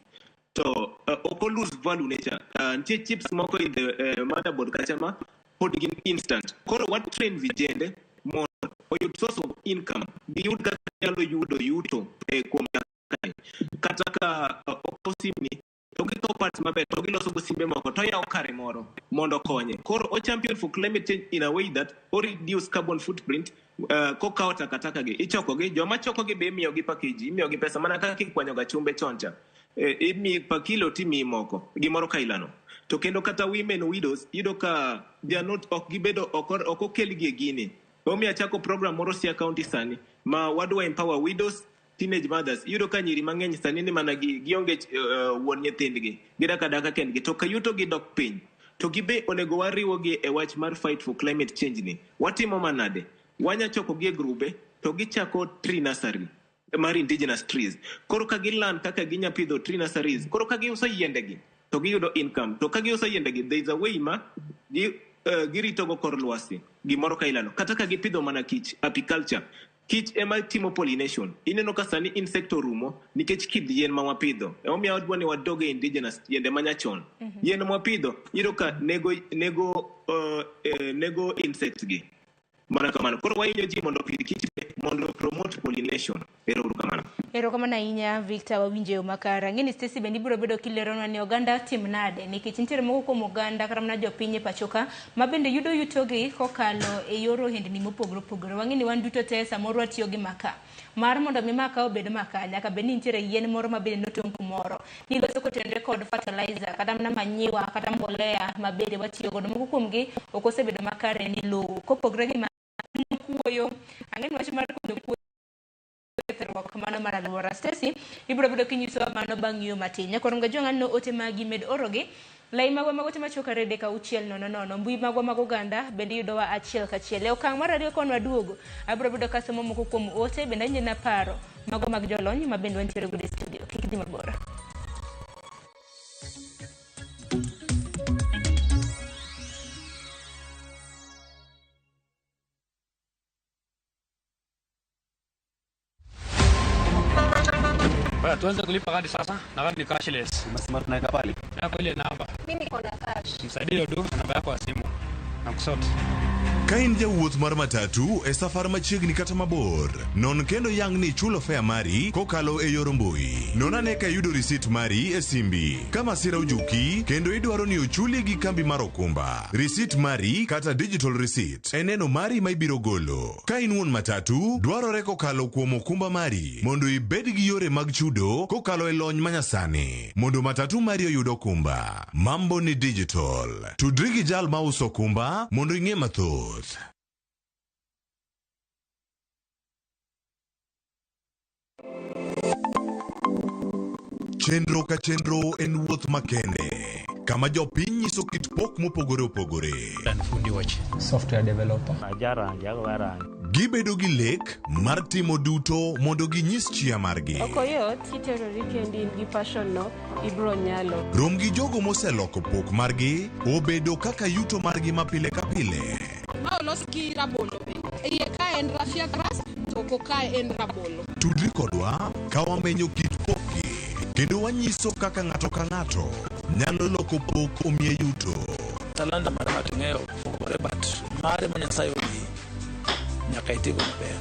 To oko lose value nature. Ntie chips moko in the motherboard kacha ma pod gin instant. Koro what train vijende mondo oyud source of income. Giyud kaka nyalo yudo yuto kuom kai. Kata ka oko simni to gikawo parts maber to giloso go simbe moko to yawo kare moro mondo konye. Koro o champion for climate change in a way that or reduce carbon footprint. Kokawo takataka gi ichoko gi, joma choko gi be imiyo gi package, imiyo gi pesa mana kaka kikwanyo ga chumbe choncha. Imi pa kilo timi moko gimoro kailano. To kendo kata women widows yudo ka they are not ok gibedo ok okel gi gini. Omiyo achako program moro Siaya County sani ma wadwa empower widows, teenage mothers. Yudo ka nyiri mang'eny sani ni mana gionge wuon nyithindgi, gidaka daka kendgi to kayuto gi dok piny. To gibe onego wariwo gi e wach mar fight for climate change ni. Watimo manade? Wanya choko gi e grube to gichako tree nursery mar indigenous trees. Koro ka gilan kaka ginya pidho tree nurseries, koro ka giuso yiende gi to giyudo income. To ka giuso yiende gi, there is a way ma girito go kor lwasi gimoro ka ilano. Kata ka gipidho mana kich, apiculture, kich ema timo pollination. Ineno ka sani insect orumo nikech kid yien ma wapidho. Omiyo wadwa ni wadoge indigenous yiende manyachon. Yien ma wapidho yudo ka nego insect gi. Mana kamano. Koro wainyo ji mondo pidh kich mondo promote pollination. Erokamano ahinya Victor, wawinjo yo makare. Ng'eni Stacy bende ibiro bedo kileronwa ni oganda tim nade nikech nitiere moko kuom oganda kata mana jopiny e pacho ka ma bende yudo yutogi kokalo e yor ohendni mopogore opogore. Wang'eni wan duto te samoro watiyo gi maka. Mar mondo mi maka obed maka nyaka bed ni nitiere yien moro ma bende notong' kumoro. Niloso kotenore kod fertilizer kata mana manyiwa kata mbolea ma bende watiyo godo. Moko kuomgi ok osebedo makare ni lowo. Kopogre gi kuoyo, ang'eni wach mar kunyo kuoyo kethruok mano mar alwora. Stacy, ibiro bedo kinyiso mano bang' yo matin. Nyakorom Gajwang' no ote magi med orogi. Lai magwa magote machoka rede ka uchiel nono. Mbui magwa mag oganda bende yudowa achiel kachiel. E okang' mar ariyo konwa duogo. Abiro bedo kasomo moko kuom ote bende nyina paro magwa mag jolony ma bende wantiere godo e studio. Kik dhi mabor. Tuanze kulipa kadi sasa, na kadi ni cashless. Umesema tunaweka pale. Hapo ile namba. Mimi niko na cash. Msaidie du namba yako ya simu. Na kusoti. Ka in jawuoth mar matatu e safar machiegni kata mabor, non kendo yang ni chulo fare mari kokalo e yor mbui. Non ane ka yudo risit mari e simbi. Kama sira ujuki, kendo idwaro ni ochuli gi kambi mar okumba. Risit mari kata digital receipt e neno mari ma ibiro golo. Ka in wuon matatu, dwarore kokalo kuom okumba mari mondo ibed gi yore mag chudo kokalo e lony manyasani. Mondo matatu mari oyud okumba. Mambo ni digital. Tudri gi jal ma uso okumba mondo ing'e mathoth. Chenro ka chenro en wuoth makende, kama jopiny nyiso kit pok mopogore opogore. Fundi watch. Software developer. Gibedo gi lek mar timo duto mondo ginyis chia margi. Okoyot kiterori kendi in gi passion no ibro nyalo. Rom gi jogo moseloko pok margi obedo kaka yuto margi mapile ka pile. Ma olos gi rabolo. Iye ka en rafia grass to ko ka en rabolo. Tudri kodwa ka wamenyo kit pokgi kendo wanyiso kaka ng'ato ka ng'ato nyalo loko pok omie yuto. Talanta mar ng'ato ng'eyo pogore but mare ma Nyasaye omiyi nyaka itigo maber.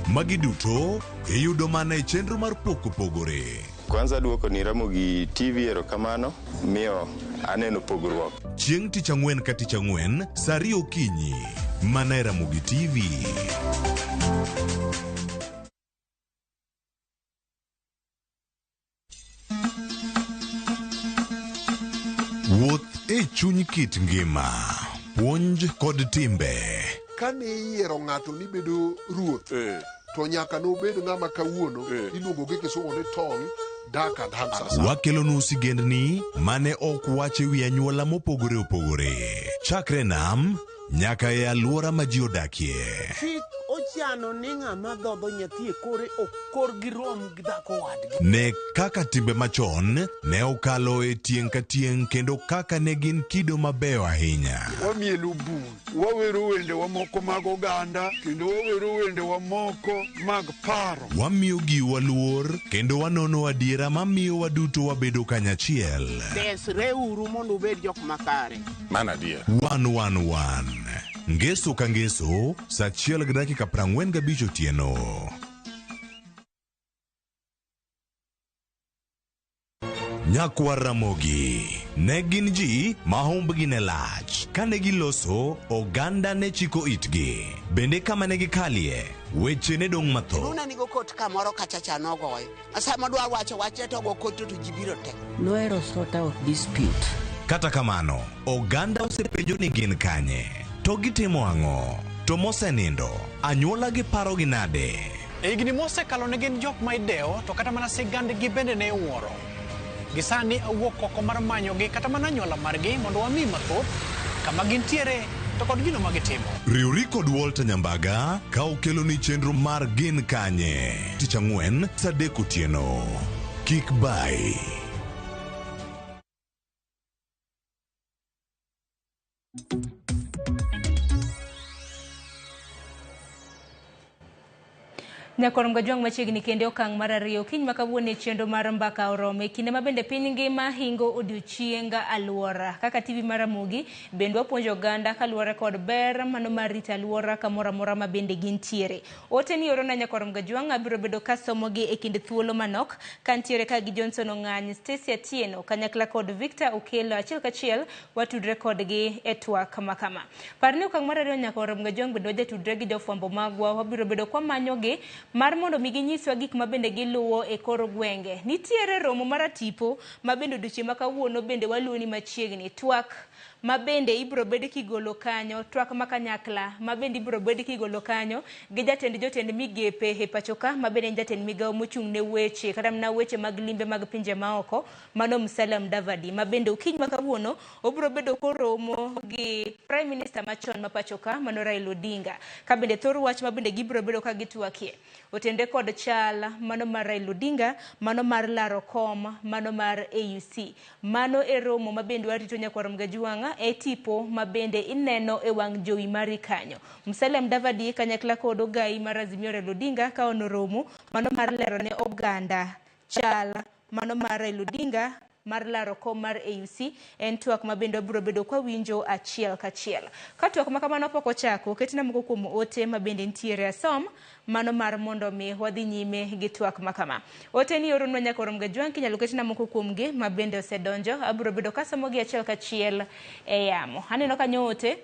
Magi duto iyudo mana e chenro mar pok opogore. Kwanza duoko ni Ramogi TV erokamano miyo aneno pogruok. Chieng' tich ang'wen ka tich ang'wen saa 2 okinyi mana e Ramogi TV. Wuoth e chuny kit ngima, puonj kod timbe. Kane iyiero ng'ato ni bedo ruoth, to nyaka nobed ng'ama kawuono iluongo gi kisungu ni tong' dak and handsas. Wakelonu sigendni mane ok wache wi anyuola mopogore opogore. Chakre nam nyaka e alwora ma ji odakie. Chik ochano ni ng'ama dhodho nyathi e kore ok kor gi rom gi dhako wadgi. Ne kaka timbe machon ne okalo e tieng' ka tieng' kendo kaka ne gin kido mabeyo ahinya. Wamielo bul, wawero wende wa moko mag oganda, kendo wawero wende wa moko mag paro. Wamiyo giwa luor kendo wanono adiera mamiyo waduto wabedo kanyachiel. Desreuru mondo ubed jok makare. Mana adier. 111 Ngeso ka ngeso, saa 1:45 otieno. Nyakwar Ramogi ne gin ji ma humbgi ne lach. Kane giloso, oganda ne chiko itgi. Bende kama ne gikalie, weche ne dong' matho. Nuna nigo kot kamoro kachacha nogoyo. Asama dwa wacho wache to go kot to jibiro tek. Noero sort out dispute. Kata kamano, oganda osepenjo ni gin kanye. To gitimo ang'o? To mosenindo, anyuola gi paro gi nade? E higni mosekalo ne gin jok ma idewo to kata mana sigandgi bende ne iwuoro. Gisani awuok oko mar manyogi kata mana anyuola margi mondo wami mathoth kama gintiere to kod gino ma gitimo. Riwri kod Walter Nyambaga ka okelo ni chenro mar gin kanye. Tich ang'wen saa 3 otieno. Kik bai. Nyakorom Gajwang' machiegni kende okang' mar ariyo kiny makawuono chenro mar mbaka orome kinde ma bende piny ngima hingo odiochienga alwora kaka TV mar Ramogi bende wapuonjo oganda kaluwore kod ber mano mar rito alwora kamoro amora ma bende gintiere. Ote ni orona Nyakorom Gajwang' abiro bedo kasomogi e kind thuolo manok kantiere ka gi Johnson Ong'any, Stacy Atieno kanyakla kod Victor Okelo achiel kachiel watudre kodgi e twak makama. Parni okang' mar ariyo Nyakorom Gajwang' bende wajatudre gi jofwambo magwa wabiro bedo kwa manyogi mar mondo mi ginyiswa gik ma bende giluwo e kor gwenge. Nitiere romo mar tipo ma bende odiochieng' ma kawuono bende waluwo ni machiegni, twak ma bende ibro bed kigolo kanyo, twak ma kanyakla ma bende ibro bed kigolo kanyo gi jotend migepe e pachoka ma bende jatend migawo mochung' ne weche kata na weche mag limbe mag pinje maoko mano Musalia Mudavadi ma bende okiny ma kawuono obro bedo koromo gi Prime Minister machon ma pachoka mano Raila Odinga ka bende thor wach ma bende gibro bedo ka gitwakie otende kod chal mano mar Raila Odinga, mano mar laro kom, mano mar AUC. Mano e romo ma bende warito nyakwarom Gajuanga e tipo ma bende ineno e wang' jowi mari kanyo. Musalia Mudavadi kanyakla kod ogai mar Azimio Raila Odinga ka ono romo mano mar lero ne oganda chal mano mar Raila Odinga mar laro kom mar AUC en twak ma bende biro bedo kwa winjo achiel kachiel. Ka twak ma kamano pok ochako, ketina moko kuom ote ma bende nitiere asom mano mar mondo mi wadhi nyime gi twak ma kama. Ote ni oronwa nyakwarom Gajuang kinyalo ketina moko kuom gi ma bende osedonjo, abiro bedo kasomo gi achiel kachiel e yamo. Aneno kanyo ote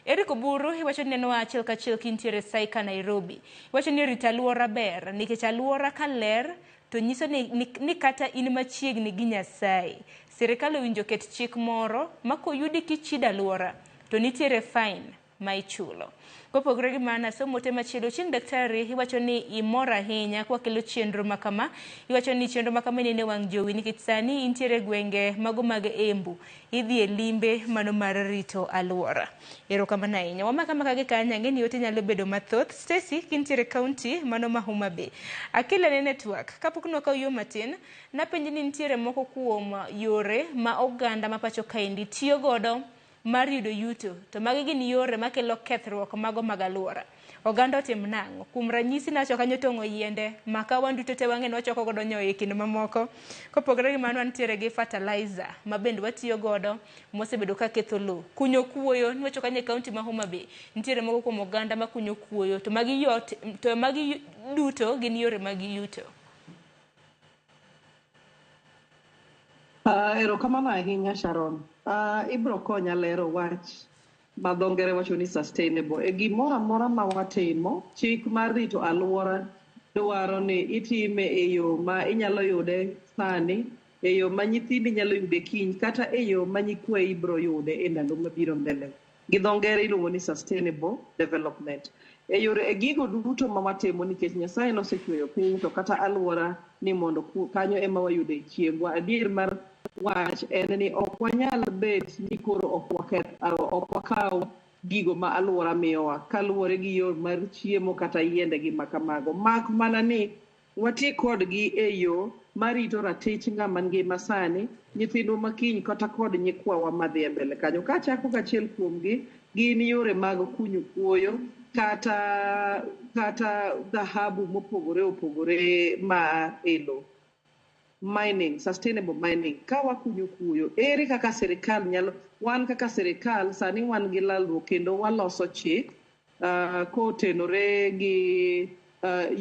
Eric Oburu iwacho ni neno achiel kachiel kintiere Saika Nairobi. Iwacho ni rito alwora ber nikech alwora ka ler to nyiso ni kata in machiegni gi Nyasaye. Sirikal owinjo ket chik moro ma koyudi kichido alwora to nitiere fine ma ichulo. Kopogore gi mano, somo te machielo chieng' daktari iwacho ni imor ahinya kwa kelo chenro makama. Iwacho ni chenro makama nene wang' jowi nikech sani intiere gwenge mago mag Embu. Idhi e limbe mano mar rito alwora. Erokamano ahinya. Wamaka gi kanya ng'eni yote nyalo bedo mathoth. Stacy kintiere county mano ma Homa Bay. Akila ne network. Kapok nwakaw yo matin, napenji ni nitiere moko kuom yore ma oganda ma pacho kaendi tiyo godo mar yudo yuto, to magi gin yore makelo kethruok mago mag alwora. Oganda otim nang'o? Kuom ranyisi nacho kanyo tong'o yiende, maka wanduto te wang'e nwachoko godo nyoyo e kinde mamoko. Kopogore gi mano nitiere gi fertilizer ma bende watiyo godo mosebedo ka ketho lowo. Kunyo kuoyo nwacho kanyo e kaunti ma Homa Bay nitiere moko kuom oganda ma kunyo kuoyo, to magi duto gin yore mag yuto. Erokamano ahinya Sharon. Ibro konya lero wach ma dho ngere wacho ni sustainable. E gimoro amora ma watimo, chik mar rito alwora dwaro ni itime e yo ma inyalo yude sani, e yo ma nyithindi nyalo yude kiny, kata e yo ma nyikwayi ibro yude e ndalo mabiro mbele. Gi dho ngere iluongo ni sustainable development. E yore e gigo duto ma watimo nikech Nyasaye nosechweyo piny to kata alwora ni mondo kanyo ema wayude chiembwa. Adier mar wach en ni ok wanyal bet ni koro ok wakaw gigo ma alwora miyowa kaluwore gi yor mar chiemo kata yiende gi makamago. Mak mana ni wati kodgi e yo marito ratich ng'ama ngima sani, nyithindwa makiny kata kod nyikwawa madhi e mbele kanyo. Kachako gachiel kuomgi gin yore mag kunyo kuoyo kata dhahabu mopogore opogore ma elo. Mining, sustainable mining. Ka wakunyo kuoyo, ere kaka sirikal nyalo, wan kaka sirikal sani wan gi lalruok kendo waloso chik kotenore gi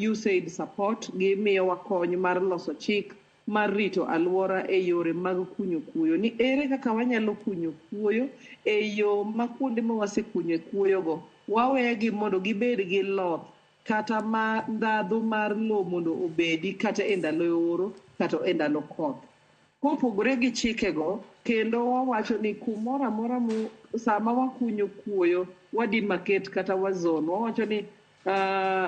USAID support gi miyo wakony mar loso chik mar rito alwora e yore mag kunyo kuoyo. Ni ere kaka wanyalo kunyo kuoyo e yo ma kuonde ma wasekunyo kuoyogo wawegi mondo gibed gi loth kata ma ndhadhu mar lowo mondo obedi kata e ndalo oro kata e ndalo koth. Kopogore gi chikego, kendo wawacho ni kumoro amora sama wakunyo kuoyo wadimaket kata wazon, wawacho ni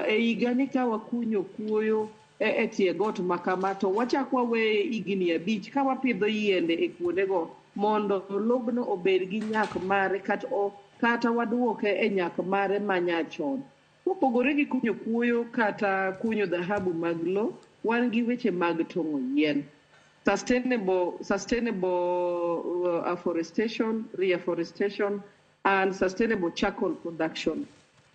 e higa ni ka wakunyo kuoyo e tie got makama to wachak waweye higni 5 ka wapidho yiende e kuondego mondo lobno obed gi nyak mare kata waduoke e nyak mare manyachon. Kopogore gi kunyo kuoyo kata kunyo dhahabu mag lowo, wan gi weche mag tong'o yien. Sustainable afforestation, reforestation, and sustainable charcoal production.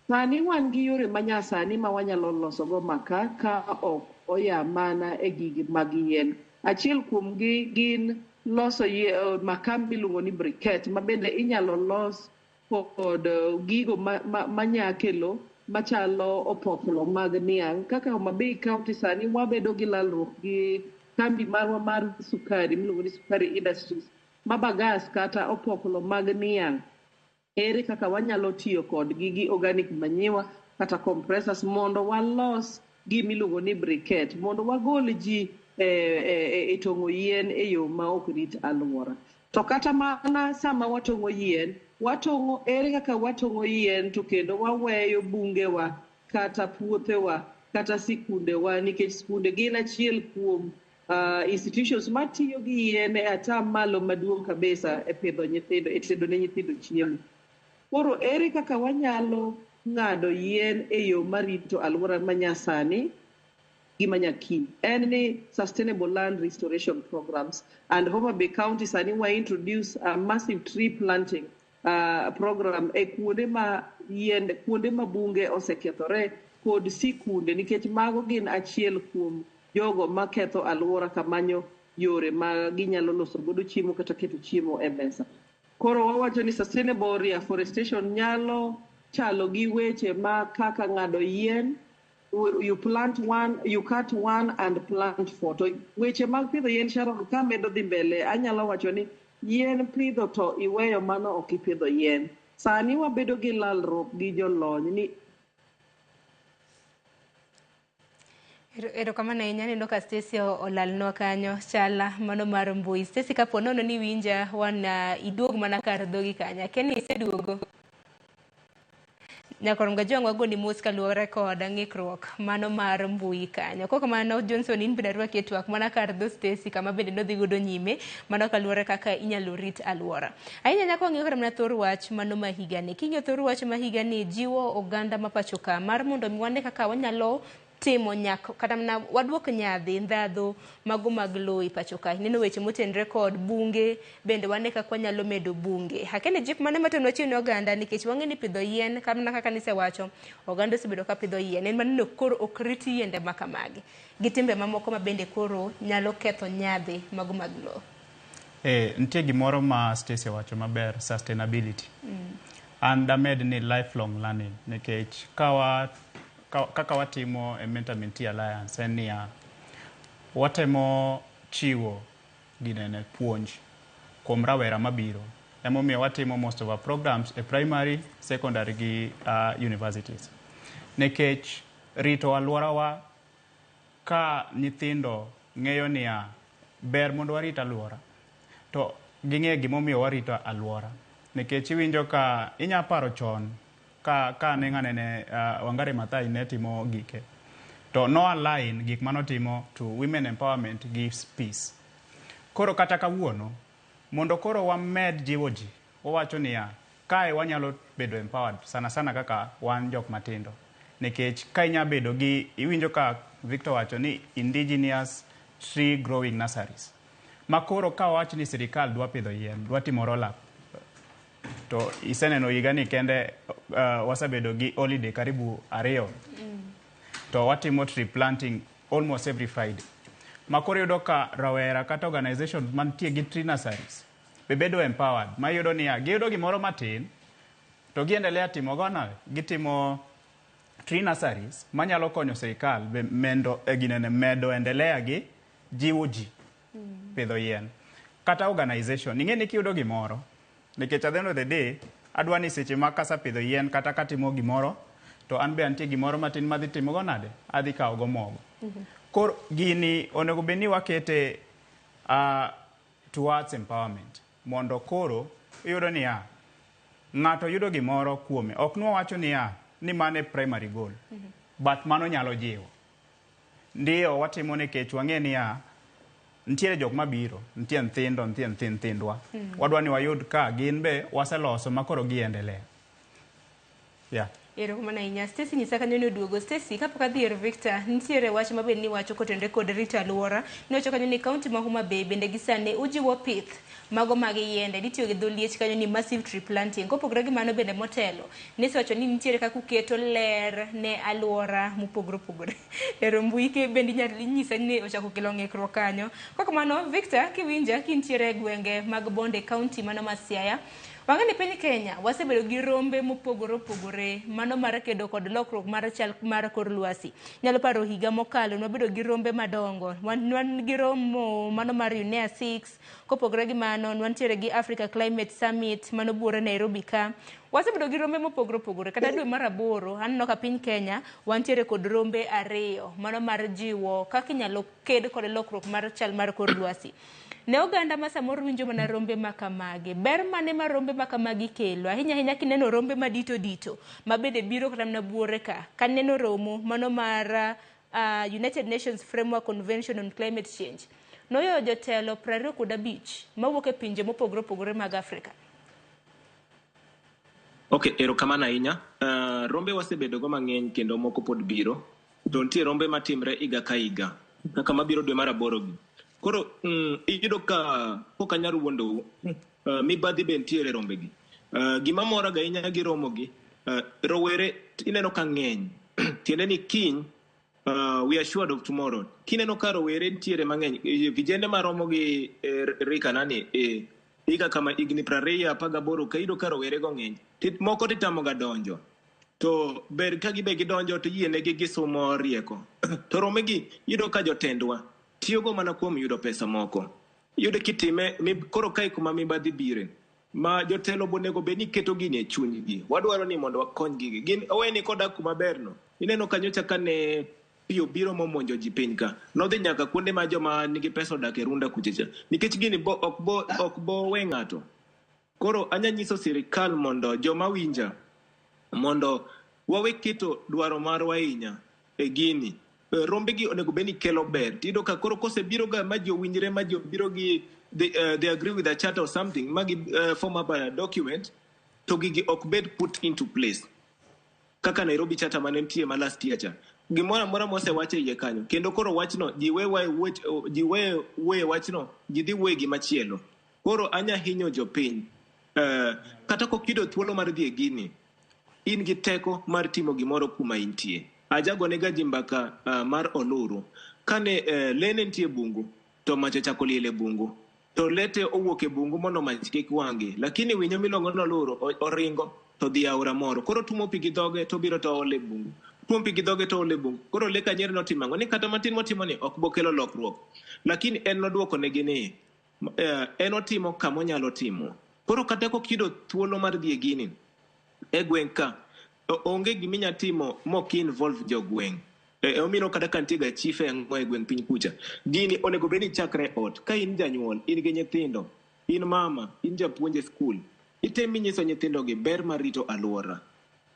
Sani wan gi yore manyasani ma wanyalo loso go maka ka ok oya mana e gigi mag yien. Achiel kuom gi gin loso maka miluongo ni briquette ma bende inyalo los kod gigo manyakelo machalo opoklo mag niang'. Kaka Homa Bay County sani wabedo gi lalruok gi kambi marwa mar sukari miluongo ni Sukari Industries mabagas kata opoklo mag niang'. Ere kaka wanyalo tiyo kod gi organic manure kata compressors mondo walos gimiluongo ni briquette mondo wagol ji e tong'o yien e yo ma ok rit alwora. To kata mana sama watong'o yien, ere kaka watong'o yien to kendo waweyo bungewa kata puothewa kata sikundewa, nikech sikunde gin achiel kuom institutions matiyo gi yien e atamalo maduong' kabisa e pidho nyithindo, e tedo ne nyithindo chiemo. Koro ere kaka wanyalo ng'ado yien e yo marito alwora manyasani gi manyakiny? En ni Sustainable Land Restoration Programs, and Homa Bay County sani wa introduce a massive tree planting program e kuonde ma yiende, kuonde ma bunge osekethore kod sikunde, nikech mago gin achiel kuom jogo maketho alwora kamanyo yore ma ginyalo loso godo chiemo kata keto chiemo e mesa. Koro wawacho ni sustainable reforestation nyalo chalo gi weche ma kaka ng'ado yien, you cut one and plant four. To weche mag pidho yien, Sharon, ka medo dhi mbele, anyalo wacho ni yien pidho to iweyo mano ok ipidho yien. Sani wabedo gi lalruok gi jolony ni erokamano ahinya. Neno ka Stacy olalnwa kanyo chala mano mar mbui. Stacy, kapo nono ni winja wan iduog mana kar dhogi kanya keni iseduogo nyakoromga jongwa goni mos kaluwore kod ng'ikruok mano mar mbui kanyo. Koko mano Johnson in bende rwaki e twak mana kar dho Stacy kama bende nodhi godo nyime mano kaluwore kaka inyalo rit alwora. Ahinya nyako ng'iyo mana thor wach mano ma higani. King'iyo thor wach ma higani jiwo oganda ma pacho ka mar mondo mi wane kaka wanyalo timo nyak kata mana wadwok nyadhi ndhadho mago mag lowo e pacho ka. Neno weche motenre kod bunge bende wane kaka wanyalo medo bunge. Hakene jik mane mateno chini oganda nikech wang'eni pidho yien kama kaka nisewacho oganda osebedo ka pidho yien. En maneno koro ok rit yiende ma kamagi. Gi timbe mamoko ma bende koro nyalo ketho nyadhi mago mag lowo. Nitie gimoro ma Stacy wacho maber, sustainability. And amed ni lifelong learning nikech kaka watimo e Mentor Mentee Alliance en niya, watemo chiwo ginene puonj kuom rawera mabiro. Emomiyo watimo most of our programs e primary, secondary gi universities. Nikech rito alworawa ka nyithindo ng'eyo niya ber mondo warit alwora, to ging'e gimomiyo warito alwora. Nikech iwinjo ka inya paro chon ka ne ng'anene Wangari Maathai ne timo gike, to no align gik manotimo to women empowerment gives peace. Koro kata kawuono mondo koro wamed jiwo ji, wawacho niya kae wanyalo bedo empowered sana sana kaka wan jok matindo. Nikech ka inya bedo gi, iwinjo ka Victor wacho ni indigenous tree growing nurseries, makoro ka wacho ni sirikal dwa pidho yien, dwa timo roll up, to iseneno higani kende wasabedo gi holiday karibu 2 to watimo tree planting almost every Friday. Makoro yudo ka rawera kata organization mantie gi tree nurseries bebedo empowered, ma yudo niya giyudo gimoro matin to giendelea timo gona, gitimo tree nurseries manyalo konyo sirikal medo endelea gi jiwo ji pidho yien. Kata organization ing'eni kiyudo gimoro, nikech at the end of the day adwa ni seche ma kasa pidho yien kata katimo gimoro to an be antie gimoro matin madhi timo go nade, adhi kawo go mogo. Koro gini onego beni wakete towards empowerment, mondo koro iyudo niya ng'ato yudo gimoro kuome. Ok nwa wacho niya ni mane primary goal, but mano nyalo jiwo. Ndiyo watimo nikech wang'e niya ntiere jok mabiro, ntie nyithindwa. Wadwa ni wayud ka gin be waseloso makoro giendelea. Erokamano ahinya. Stacy nyisa kanyo ni oduogo. Stacy, kapok adhi ir Victor, nitiere wach mabe ni wacho kotenre kod rito alwora. Ni wacho kanyo ni kaunti ma Homa Bay bende gisane ujiwo pith mago mag yiende, nitiyo gi dho liech kanyo ni massive tree planting. Kopogore gi mano bende motelo, nisewacho ni nitiere kaka uketo ler ne alwora mopogore opogore. Ero mbui ke bende nyisa ni ochako kelo ng'ikruok kanyo. Kaka mano Victor, kiwinja kintiere gwenge mag Bonde County mano ma Siaya, Pangani piny Kenya wasebedo gi rombe mopogore opogore mano mar kedo kod lokruok mar chal mar kor lwasi. Nyalo paro higa mokalo wabedo gi rombe madongo. Wan gi romo mano mar UNEA 6 kopogore gi mano wantiere gi Africa Climate Summit mano buore Nairobi ka. Wasebedo gi rombe mopogore opogore kata dwe mar 8 aneno ka piny Kenya wantiere kod rombe 2 mano mar jiwo kaka inyalo ked kod lokruok mar chal mar kor lwasi. Ne oganda ma samoro winjo mana rombe makamagi. Ber mane ma rombe makamagi kelo. Ahinya kineno rombe madito mabende biro kata na buore ka. Kaneno romo mano mar United Nations Framework Convention on Climate Change. Noyo jotelo 25 mawuok e pinje mopogore opogore mag Afrika. Okay, erokamano ahinya. Rombe wasebedo go mang'eny kendo moko pod biro. To nitie rombe matimre higa ka higa. Kaka mabiro dwe mar 8 gi. Koro iyudo ka pok anyalo wuondo mibadhi be nitiere rombegi. Gima mora ga ahinya gi romogi, rowere ineno ka ng'eny. Tiende ni kiny we are assured of tomorrow. Kineno ka rowere nitiere mang'eny. Vijende maromo gi rika nani higa kama igni 20-18 ka iyudo ka rowere go ng'eny. Moko titamo ga donjo. To ber ka gibe gidonjo to yienegi gisomo rieko. To romegi iyudo ka jotendwa tiyogo mana kuom yudo pesa moko. Yudo kitime koro kai kuma mibadhi bire. Ma jotelo bonego be ni keto gini e chunygi. Wadwaro ni mondo wakony gigi. Gin oweni koda kuma berno. Ineno kanyocha kane piyo biro momonjo ji piny ka. Nodhi nyaka kuonde ma joma nigi pesa odak e runda kuchecha. Nikech gini ok bo we ng'ato. Koro anya nyiso sirikal mondo joma winja mondo wawe keto dwaro marwa ahinya e gini. Rombe gi onego beni kelo ber. Tido ka koro kose biro ga maji owinjre maji biro gi they agree with a charter or something magi form up a document to gigi ok bed put into place. Kaka Nairobi charter mane nitie ma last year cha. Gimora mora mose wache iye kanyo. Kendo koro wachno ji we wachno ji dhi we gi machielo. Koro anya hinyo jopiny. Kata kokido thuolo mar dhi e gini. In gi teko mar timo gimoro kuma intie. Ajago nega jimbaka mar oluru. Kane lene ntie bungu, to macho chako liele bungu. To lete owuok e bungu mondo mach kik wangi. Lakini winyo milongo noluru oringo to dhi aora moro. Koro tumo pi gi dhoge to biro to ole bungu. Tumo pi gi dhoge to ole bungu. Koro leka nyeri notimango ni kata matin motimo ni ok bokelo lokruok. Lakini en noduoko negi ni en otimo kamo nyalo timo. Koro kata kokido thuolo mar dhi e gini e gweng' ka onge giminya timo mok involve jogweng'. Omino kada kantiga chief e gweng' piny kucha. Gini onego beni chakre ot. Ka in janyuol, in gi nyithindo, in mama, in japuonj e skul. Itemi nyiso nyithindo gi ber mar rito alwora.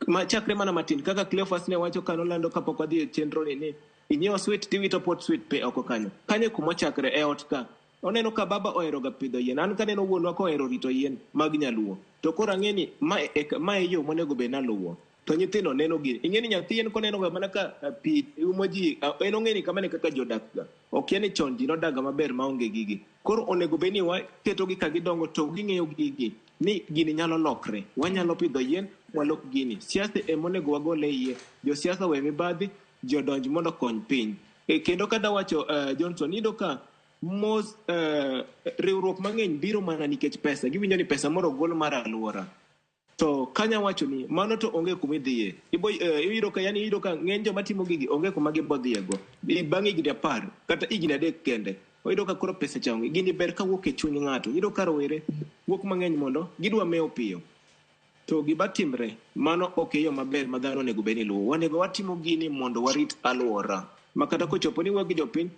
Ma chakre mana matin kaka Cleophas ne wacho kanolando kapok wadhi e chenro ni inyiewo sweet tiwito pot sweet pe oko kanyo. Kanyo kuma chakre e ot ka. Oneno ka baba ohero ga pidho yien. An kaneno wuonwa ko ohero rito yien mag nyaluo. To koro ang'eni ma e yo monego be naluwo. To nyithindo neno gini. Ing'eni nyathi en koneno ga mana ka pi umo ji en ong'eni kamane kaka jodak ga. Ok yani chon ji nodaga maber maonge gigi. Koro onego be ni waketo gi ka gidongo to ging'eyo gigi ni gini nyalo lokre. Wanyalo pidho yien walok gini. Siasa monego wagole iye. Jo siasa we mibadhi jodonj mondo kony piny. Kendo kada wacho Johnson ido ka mos riwruok mang'eny biro mana nikech pesa. Giwinjo ni pesa moro gol mar alwora. To kanya wacho ni mano to onge kuma idhiye. Iyudo ka ng'eny joma timo gigi onge kuma gibodhiego. Bang' higni 10 kata higni 3 kende. Oyudo ka koro pesa cha onge. Gini ber ka wuok e chuny ng'ato. Iyudo ka rowere wuok mang'eny mondo gidwa mewo piyo. To giba timre mano ok yo maber ma dhano onego beni luwo. Wanego watimo gini mondo warit alwora. Makata kochopo ni wagi jopiny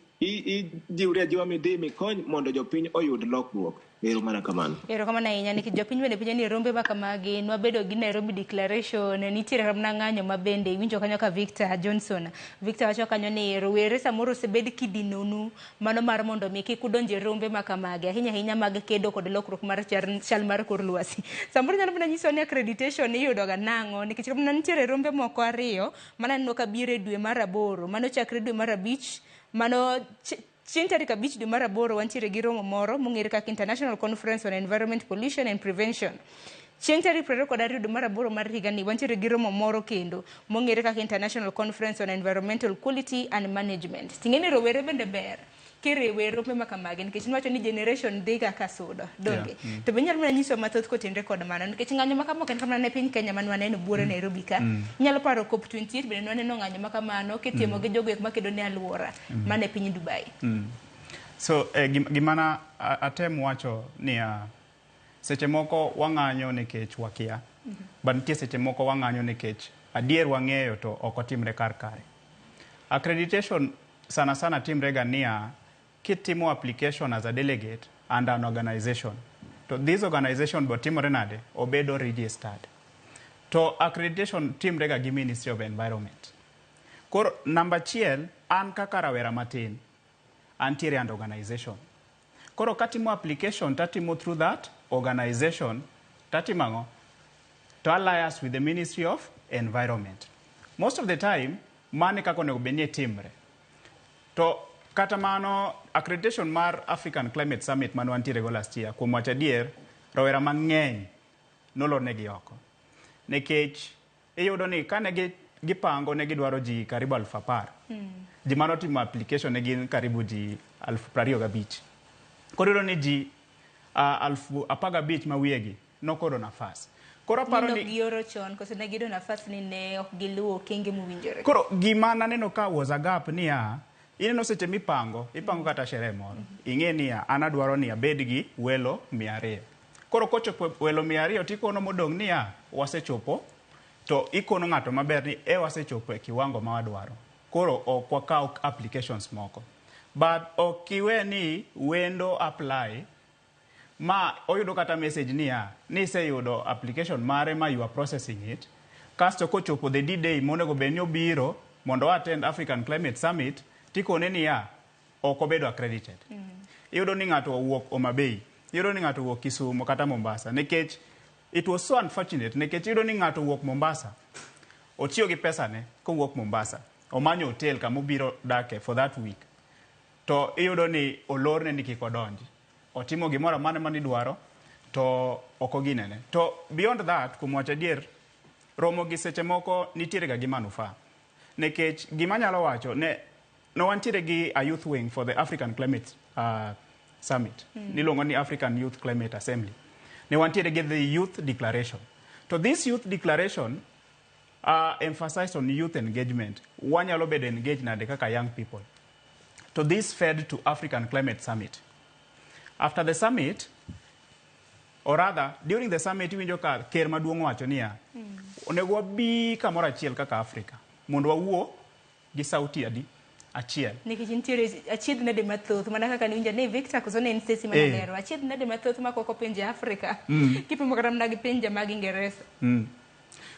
jiwre ajiwa midhi mikony mondo jopiny oyud lokruok. Erokamano kamano. Erokamano ahinya nikech jopiny bende pinye ni rombe makamagi nwabedo gi Nairobi Declaration nitiere ramna ng'anyo mabende iwinjo kanyo ka Victor Johnson. Victor wacho kanyo ni rowere samoro osebed kidinonu mano mar mondo mi kik udonje rombe makamagi ahinya mag kedo kod lokruok mar chal mar kor lwasi. Samoro nyalo bina nyiso ni accreditation iyudo ga nang'o nikech ramna nitiere rombe moko 2 mana neno ka biro e dwe mar 8 mano chakre dwe mar 5 mano chieng' tarik 5 dwe mar 8 wantiere gi romo moro mong'ere kaka International Conference on Environment Pollution and Prevention. Chieng' tarik 22 dwe mar 8 mar higani wantiere gi romo moro kendo mong'ere kaka International Conference on Environmental Quality and Management. Ting'eni rowere bende ber kirewe rombe makamagi nikech niwacho ni generation dhiga kasudo donge to be nyalo mana nyiso mathoth kotenre kod mano nikech ng'anyo makama ken kamano ne piny Kenya man waneno buore Nairobi ka nyalo paro COP28 bende waneno ng'anyo makamano kitimo gi jogo makedo ne alwora mane piny Dubai. So gimana atem wacho ni seche moko wang'anyo nikech wakia but nitie seche moko wang'anyo nikech adier wang'eyo to ok otimre kare. Accreditation sana sana timre ga niya kitimo application as a delegate and an organization. To this organization bo timore nade obedo registered. To accreditation timre ga gi Ministry of Environment. Koro number chiel an kaka rawera matin antiere and organization. Koro katimo application tatimo through that organization tatimango to alliance with the Ministry of Environment. Most of the time mane kako ne obenye timre. To kata mano accreditation mar African Climate Summit mano antiere go last year kuom wacho adier rawera mang'eny nolor negi oko. Nekech iyudo ni kane gipango ne gidwaro ji karibu 10,000. Ji mano timo application ne gin karibu ji 25,000. Koro iyudo ni ji 15,000 ma wiyegi nokodo nafas. Koro paro ni gioro chon koso ne gido nafas ni ne ok giluwo kenge mowinjore. Koro gima naneno ka was a gap niya ineno seche mipango kata sherehe moro ing'e niya an adwaro ni abed gi welo 200. Koro kochopo welo 200 tikono modong' niya wasechopo to ikono ng'ato maber ni wasechopo e kiwango ma wadwaro. Koro ok wakaw applications moko. But okiwe ni wendo apply ma oyudo kata message niya ni seyudo application mare ma you are processing it. Kasto kochopo the D-Day monego bedni obiro mondo attend African Climate Summit tikone niya ok obedo accredited. Iyudo ni ng'ato owuok Homa Bay, iyudo ni ng'ato owuok Kisumu kata Mombasa nikech it was so unfortunate nikech iyudo ni ng'ato owuok Mombasa otiyo gi pesane kowuok Mombasa omanyo hotel kama obiro dake for that week to iyudo ni olorne ni kik odonji otimo gimoro amane manidwaro to ok oginene. To beyond that kuom wacho adier romo gi seche moko nitiere ga gi manufaa nikech gima nyalo wacho ne wantiere gi a youth wing for the African Climate Summit niluongo ni African Youth Climate Assembly. Ne wantiere gi the Youth Declaration. To this Youth Declaration emphasized on youth engagement. Wanyalo bedo engaged nade kaka young people. To this fed to African Climate Summit. After the summit, or rather during the summit winjo ka ker maduong' wacho niya onego wabi kamoro achiel kaka Africa mondo wawuo gi sauti adi achiel. Nikech nitiere achiedh nade mathoth mana kaka niwinjo ni Victor koso ne en Stacy manalero achiedh nade mathoth makoko pinje Africa kipimo kata mana gi pinje mag Ingresa.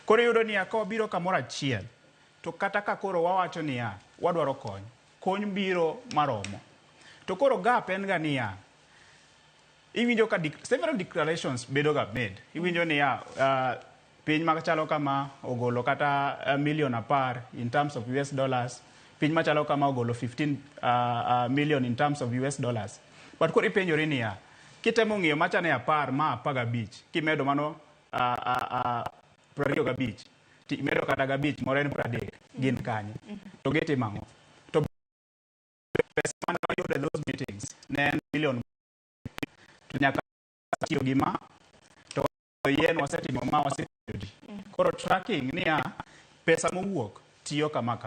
Koro yudo niya ka wabiro kamoro achiel to kata ka koro wawacho niya wadwaro kony biro maromo to koro gap en ga niya iwinjo ka several declarations bedo ga made. Iwinjo niya piny machalo kama ogolo kata $1 million in terms of US dollars. Piny machalo kama ogolo 15 million in terms of US dollars. But koro ipenjori niya kitemo ng'iyo machane 10 ma 15 kimedo mano 25 timedo kata 5 moro en 30 gin kanye to gitimango to pesa mane oyudo e those meetings ne en million to nyaka tiyo gi ma to yen wasetimo ma wasetimo koro tracking niya pesa mowuok tiyo kama.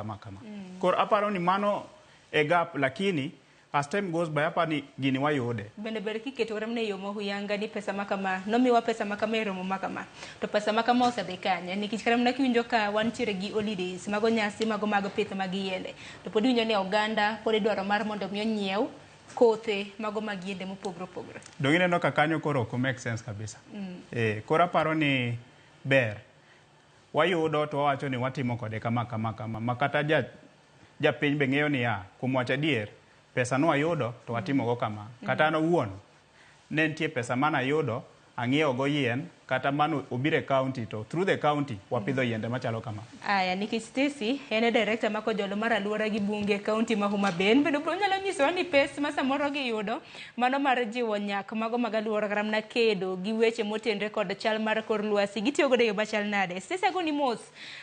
Koro aparo ni mano e gap lakini as time goes by apani gini wayude. Bende ber kiketo ramne yo mohuyanga ni pesa makama nomiwa pesa makama e romo makama to pesa makama osedhi kanye nikech karamna kiwinjo ka wantiere gi holidays mago nyasi mago mag pith mag yiende to pod winjo ni oganda pod idwaro mar mondo mi onyiew kothe mago mag yiende mopogore. Dong ineno ka kanyo koro ok make sense kabisa. Koro aparo ni ber wayudo to wawacho ni watimo kode kama makata ja piny be ng'eyo niya kuom wacho adier pesa no ayudo to watimo go kama kata no wuon ne nitie pesa mana ayudo ang'iewo go yien kata mano obire county to through the county wapidho yiende machalo kama. Aya, Nikech Stacy en director ma kojolo mar aluora gi bunge county ma Homa Bay. Bende nyalo nyiso ni pes ma samoro giyudo mano mar jiwo nyak mago mag aluora kata mana kedo gi weche motenre kod chal mar kor lwasi gitiyo godo e yo machal nade. Stacy agoni mos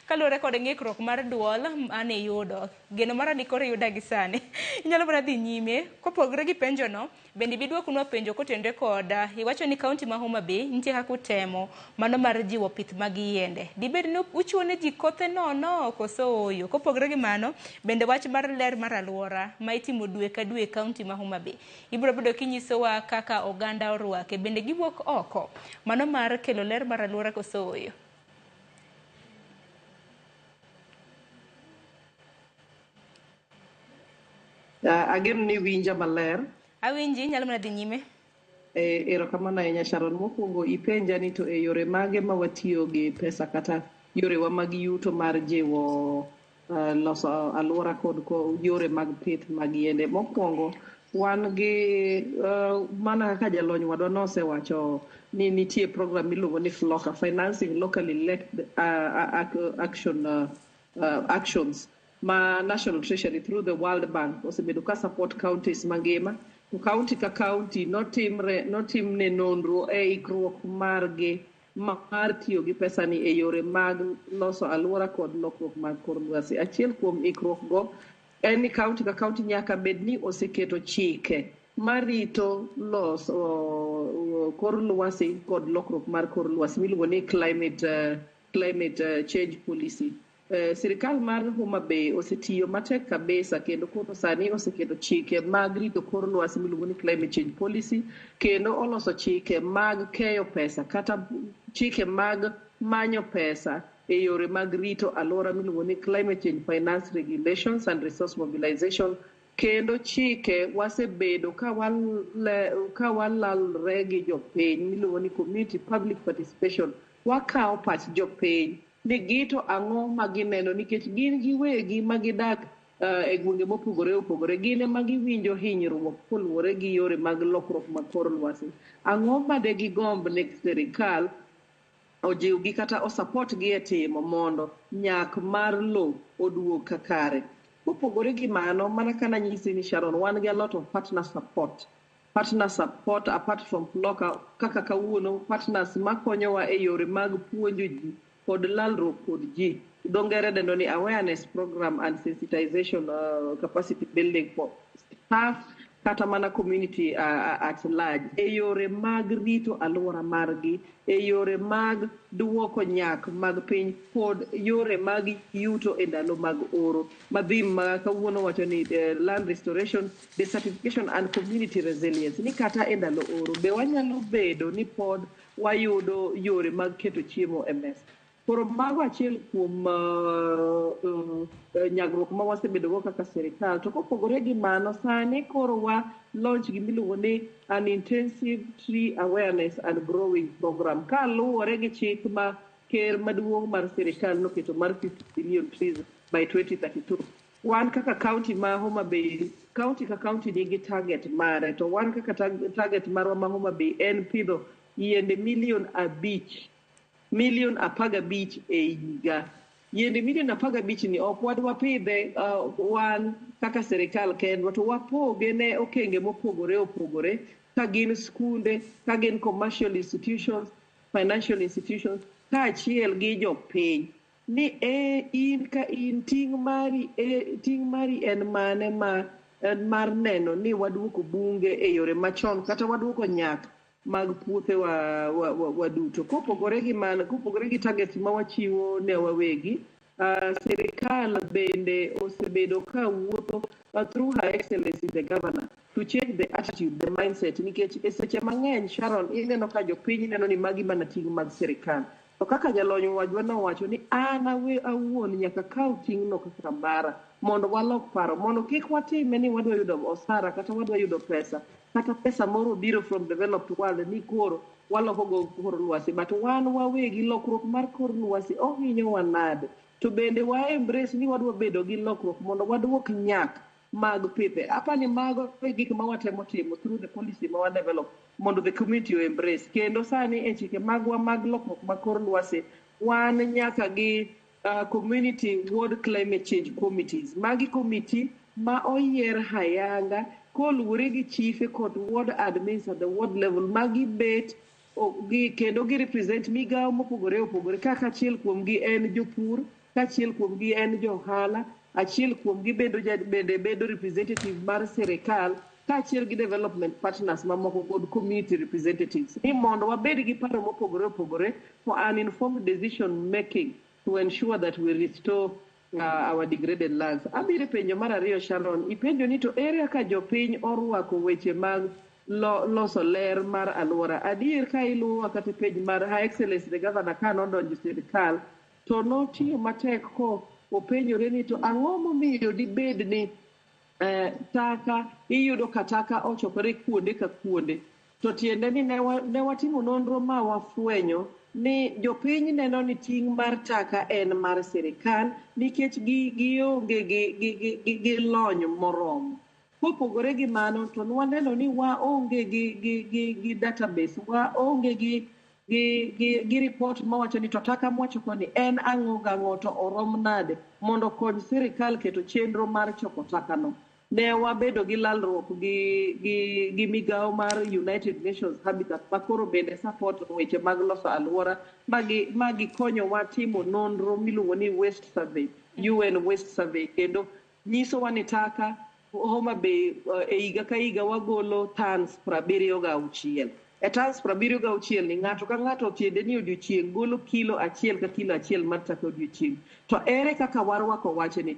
kaluwore kod ng'ikruok mar duol ane yudo geno mar adi koro yuda gi sani. Inyalo mana dhi nyime kopogre gi penjo no bende biduokunwa penjo kotenre kod iwacho ni county ma Homa Bay nitie kaka utemo mano mar jiwo pith mag yiende. Dibed ni uchiwo ne ji kothe nono koso oyo. Kopogre gi mano bende wach mar ler mar aluora ma itimo dwe ka dwe county ma Homa Bay. Ibiro bedo kinyisowa kaka oganda orwake bende giwuok oko mano mar kelo ler mar aluora koso oyo. Ageno ni winja maler. Awinji, nyalo mana dhi nyime. Erokamano ahinya Sharon. Mokwongo ipenja ni to e yore mage ma watiyo gi pesa kata yorewa mag yuto mar jiwo loso aluora kod yore mag pith mag yiende. Mokwongo wan gi mana kaka jalony wadwa nosewacho ni nitie program miluongo ni FLOCA, Financing Locally Led Actions ma National Treasury through the World Bank osebedo ka support counties mangima. To county ka county notimne nonro e ikruok margi mar tiyo gi pesa ni e yore mag loso aluora kod lokruok mag kor lwasi. Achiel kuom ikruok go en ni county ka county nyaka bed ni oseketo chike marito loso kor lwasi kod lokruok mar kor lwasi miluongo ni climate change policy. Sirikal mar Homa Bay osetiyo matek kabisa kendo koro sani oseketo chike mag rito kor lwasi miluongo ni climate change policy kendo oloso chike mag keyo pesa kata chike mag manyo pesa e yore mag rito alwora miluongo ni climate change finance regulations and resource mobilization. Kendo chike wasebedo ka walalre gi jopiny miluongo ni community public participation. Wakawo pach jopiny ni gito ang'o ma gineno nikech gin giwegi ma gidak e gwenge mopogore opogore gin ema giwinjo hinyruok koluwore gi yore mag lokruok mag kor lwasi. Ang'o ma de gigomb ne sirikal ojiwgi kata osapot gi e timo mondo nyak mar lo oduog kakare. Kopogore gi mano, mana kana nyisi ni Sharon, wan gi a lot of partner support apart from FLOCA kaka kawuono partners makonyowa e yore mag puonjo ji kod lalruok kod ji. Dongere dendo ni awareness program and sensitization capacity building for staff kata mana community at large e yore mag rito alwora margi, e yore mag duoko nyak mag piny kod yore mag yuto e ndalo mag oro. Madhim ma kawuono wacho ni land restoration, desertification and community resilience. Ni kata e ndalo oro be wanyalo bedo ni pod wayudo yore mag keto chiemo e mesa. Koro mago achiel kuom nyagruok ma wasebedogo kaka sirikal. To kopogore gi mano, sani koro wa launch gimiluongo ni an intensive tree awareness and growing program kaluwore gi chik ma ker maduong' mar sirikal noketo mar 50 billion trees by 2032. Wan kaka county ma Homa Bay, county ka county nigi target mare, to wan kaka target marwa ma Homa Bay en pidho yiende milion 15 e higa. Yiende milion 15 ni ok wadwa pidhe wan kaka sirikal kendwa, to wapoge ne okenge mopogore opogore ka gin skunde, ka gin commercial institutions, financial institutions, ka achiel gi jopiny. Ni in ka in ting' mari en mane mar neno ni waduoko bunge e yore machon kata waduoko nyak mag puothe wa duto. Kopogore gi mano, kopogore gi target ma wachiwo ne wawegi, sirikal bende osebedo ka wuotho through Her Excellency the Governor to change the attitude, the mindset. Nikech e seche mang'eny Sharon, ineno ka jopiny neno ni magi mana ting' mag sirikal. To kaka jalony wajwa nowacho ni an awuon nyaka kaw ting'no kaka mara mondo walok paro, mondo kik watime ni wadwa yudo osara kata wadwa yudo pesa kata pesa moro biro from developed world ni koro waloko go kor lwasi, but wan wawegi lokruok mar kor lwasi ohinyo wanade. To bende wa embrace ni wadwa bedo gi lokruok mondo waduok nyak mag pipe. Apani mago gik ma watemo timo through the policy ma develop mondo the community o embrace. Kendo sani e chike magwa mag lokruok ma kor lwasi wan nyaka gi community ward climate change committees. Magi committee ma oyier hayanga koluwore gi chiefe kod ward admins at the ward level magi bet kendo gi represent migawo mopogore opogore kaka achiel kuom gi en jopur, kachiel kuom gi en johala, achiel kuom gi bedo representative mar sirikal, kaachiel gi development partners mamoko kod community representatives. Ni mondo wabed gi paro mopogore opogore for an informed decision making to ensure that we restore our degraded lands. Abiro penjo mar ariyo Sharon, ipenjo ni to ere ka jopiny orwako weche mag loso ler mar alwora. Adier ka iluwo kata page mar Her Excellency the Governor ka nodonjo sirikal to notiyo matek ko openjore ni to ang'o momiyo dibed ni taka iyudo ka taka ochokore kuonde ka kuonde. To tiende ni ne watimo nonro ma wafwenyo ni jopiny neno ni ting' mar taka en mar sirikal nikech gionge gi lony moromo. Kopogore gi mano to waneno ni waonge gi database, waonge gi report mawacho ni to taka mwachoko ni en ang'o gang'o to orom nade mondo kony sirikal keto chenro mar choko taka no. Ne wabedo gi lalruok gi migawo mar United Nations Habitat makoro bende support weche mag loso alwora magi konyo wa timo nonro miluongo ni waste survey, UN waste survey, kendo nyiso wa ni taka Homa Bay e higa ka higa wagolo tons 76. E tons 76 ni ng'ato ka ng'ato tiende ni odiochieng' golo kilo achiel ka kilo achiel mar taka odiochieng'. To ere kaka warwako wachni?